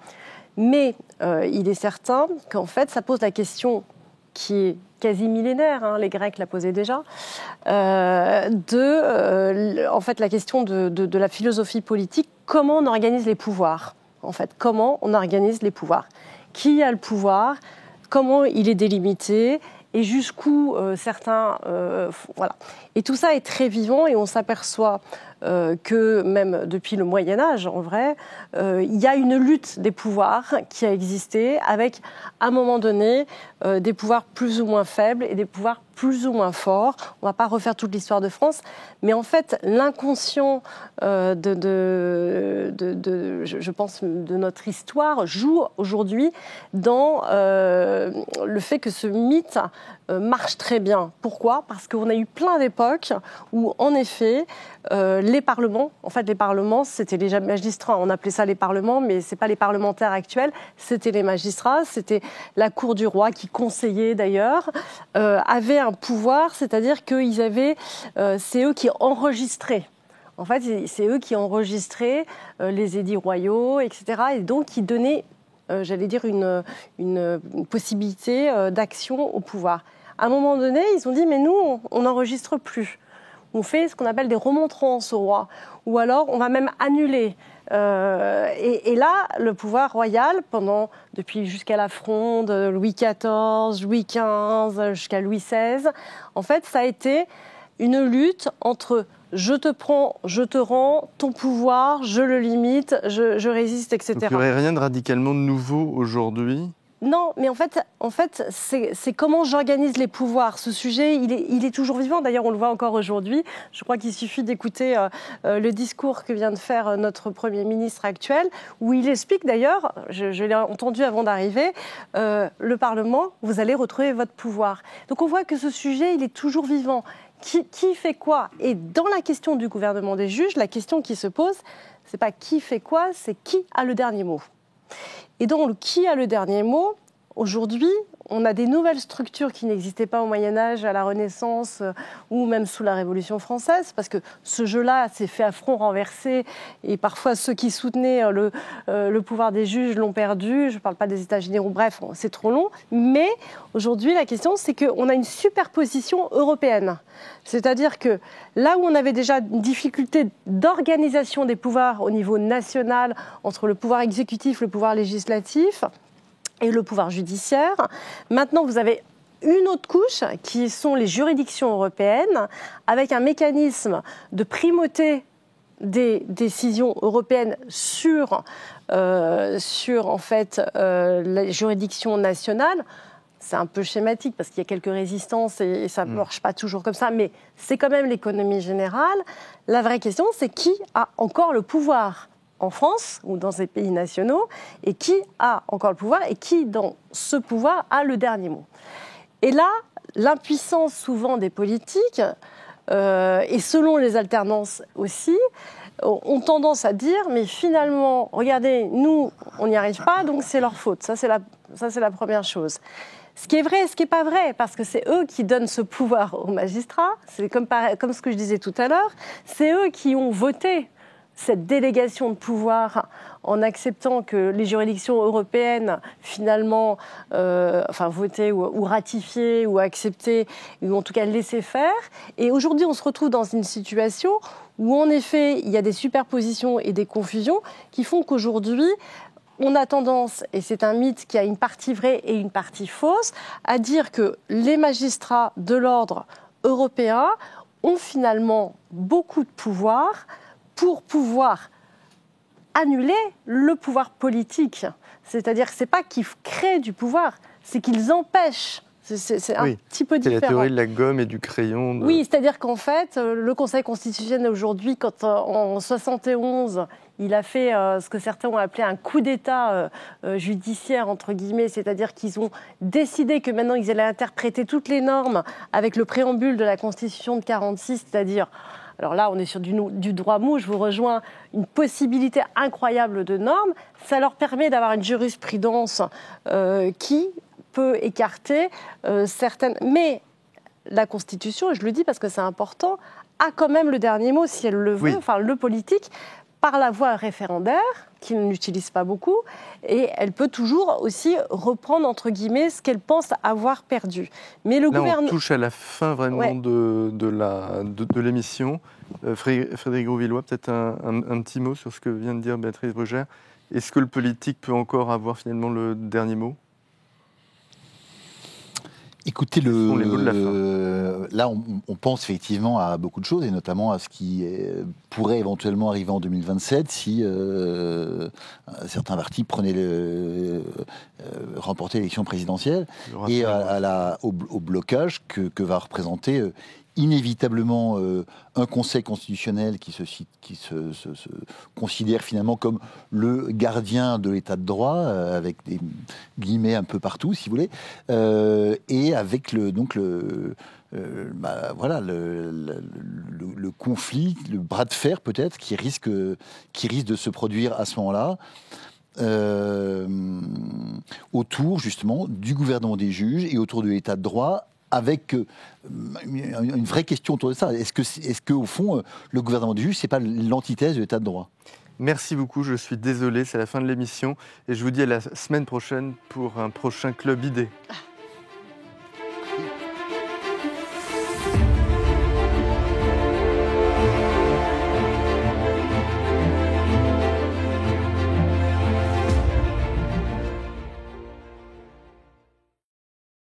Mais il est certain qu'en fait, ça pose la question qui est quasi millénaire, les Grecs la posaient déjà, en fait, la question de la philosophie politique, comment on organise les pouvoirs, en fait, comment on organise les pouvoirs, qui a le pouvoir, comment il est délimité, et jusqu'où certains... voilà. Et tout ça est très vivant, et on s'aperçoit que même depuis le Moyen-Âge, en vrai, il y a une lutte des pouvoirs qui a existé, avec, à un moment donné, des pouvoirs plus ou moins faibles et des pouvoirs plus ou moins forts. On ne va pas refaire toute l'histoire de France, mais en fait, l'inconscient je pense, de notre histoire joue aujourd'hui dans le fait que ce mythe marche très bien. Pourquoi ? Parce qu'on a eu plein d'époques où, en effet, les parlements, c'était les magistrats, on appelait ça les parlements, mais ce n'est pas les parlementaires actuels, c'était les magistrats, c'était la cour du roi qui conseillait d'ailleurs, avaient un pouvoir, c'est-à-dire qu'ils avaient, c'est eux qui enregistraient. En fait, c'est eux qui enregistraient les édits royaux, etc. Et donc, qui donnaient, j'allais dire, une possibilité d'action au pouvoir. À un moment donné, ils ont dit, mais nous, on n'enregistre plus. On fait ce qu'on appelle des remontrances au roi. Ou alors, on va même annuler. Et là, le pouvoir royal, depuis jusqu'à la Fronde, Louis XIV, Louis XV, jusqu'à Louis XVI, en fait, ça a été une lutte entre je te prends, je te rends, ton pouvoir, je le limite, je résiste, etc. Donc, il n'y aurait rien de radicalement nouveau aujourd'hui? Non, mais en fait c'est comment j'organise les pouvoirs. Ce sujet, il est toujours vivant. D'ailleurs, on le voit encore aujourd'hui. Je crois qu'il suffit d'écouter le discours que vient de faire notre Premier ministre actuel, où il explique d'ailleurs, je l'ai entendu avant d'arriver, le Parlement, vous allez retrouver votre pouvoir. Donc on voit que ce sujet, il est toujours vivant. Qui fait quoi? Et dans la question du gouvernement des juges, la question qui se pose, c'est pas qui fait quoi, c'est qui a le dernier mot. Et donc, qui a le dernier mot? Aujourd'hui, on a des nouvelles structures qui n'existaient pas au Moyen-Âge, à la Renaissance ou même sous la Révolution française, parce que ce jeu-là s'est fait à front renversé et parfois ceux qui soutenaient le pouvoir des juges l'ont perdu. Je ne parle pas des États généraux, bref, c'est trop long. Mais aujourd'hui, la question, c'est qu'on a une superposition européenne. C'est-à-dire que là où on avait déjà une difficulté d'organisation des pouvoirs au niveau national, entre le pouvoir exécutif, le pouvoir législatif, et le pouvoir judiciaire. Maintenant, vous avez une autre couche qui sont les juridictions européennes, avec un mécanisme de primauté des décisions européennes sur en fait, les juridictions nationales. C'est un peu schématique parce qu'il y a quelques résistances et ça ne marche pas toujours comme ça, mais c'est quand même l'économie générale. La vraie question, c'est qui a encore le pouvoir en France ou dans ces pays nationaux, et qui a encore le pouvoir, et qui, dans ce pouvoir, a le dernier mot. Et là, l'impuissance souvent des politiques, et selon les alternances aussi, ont tendance à dire, mais finalement, regardez, nous, on n'y arrive pas, donc c'est leur faute. Ça, c'est la première chose. Ce qui est vrai et ce qui n'est pas vrai, parce que c'est eux qui donnent ce pouvoir aux magistrats, c'est comme ce que je disais tout à l'heure, c'est eux qui ont voté cette délégation de pouvoir en acceptant que les juridictions européennes, finalement, votaient ou ratifiaient ou acceptaient, ou en tout cas laissaient faire. Et aujourd'hui, on se retrouve dans une situation où, en effet, il y a des superpositions et des confusions qui font qu'aujourd'hui, on a tendance, et c'est un mythe qui a une partie vraie et une partie fausse, à dire que les magistrats de l'ordre européen ont finalement beaucoup de pouvoir pour pouvoir annuler le pouvoir politique. C'est-à-dire que ce n'est pas qu'ils créent du pouvoir, c'est qu'ils empêchent. C'est un petit peu différent. C'est la théorie de la gomme et du crayon. Oui, c'est-à-dire qu'en fait, le Conseil constitutionnel aujourd'hui, quand en 71, il a fait ce que certains ont appelé un coup d'État judiciaire, entre guillemets, c'est-à-dire qu'ils ont décidé que maintenant ils allaient interpréter toutes les normes avec le préambule de la Constitution de 1946, c'est-à-dire... Alors là, on est sur du droit mou, je vous rejoins, une possibilité incroyable de normes. Ça leur permet d'avoir une jurisprudence qui peut écarter certaines... Mais la Constitution, et je le dis parce que c'est important, a quand même le dernier mot, si elle le veut, enfin le politique, par la voie référendaire, qu'ils n'utilisent pas beaucoup, et elle peut toujours aussi reprendre, entre guillemets, ce qu'elle pense avoir perdu. Mais le gouvernement... on touche à la fin vraiment de l'émission. Frédéric Grosvillois, peut-être un petit mot sur ce que vient de dire Béatrice Brugère. Est-ce que le politique peut encore avoir finalement le dernier mot ? Écoutez, là, on pense effectivement à beaucoup de choses, et notamment à ce qui pourrait éventuellement arriver en 2027 si certains partis remportaient l'élection présidentielle, et au blocage que va représenter inévitablement un Conseil constitutionnel qui se considère finalement comme le gardien de l'état de droit, avec des guillemets un peu partout, si vous voulez, et avec le conflit, le bras de fer peut-être, qui risque de se produire à ce moment-là, autour justement du gouvernement des juges et autour de l'état de droit, avec une vraie question autour de ça. Est-ce que au fond, le gouvernement des juges, c'est pas l'antithèse de l'état de droit ? Merci beaucoup, je suis désolé, c'est la fin de l'émission, et je vous dis à la semaine prochaine pour un prochain Club Idées.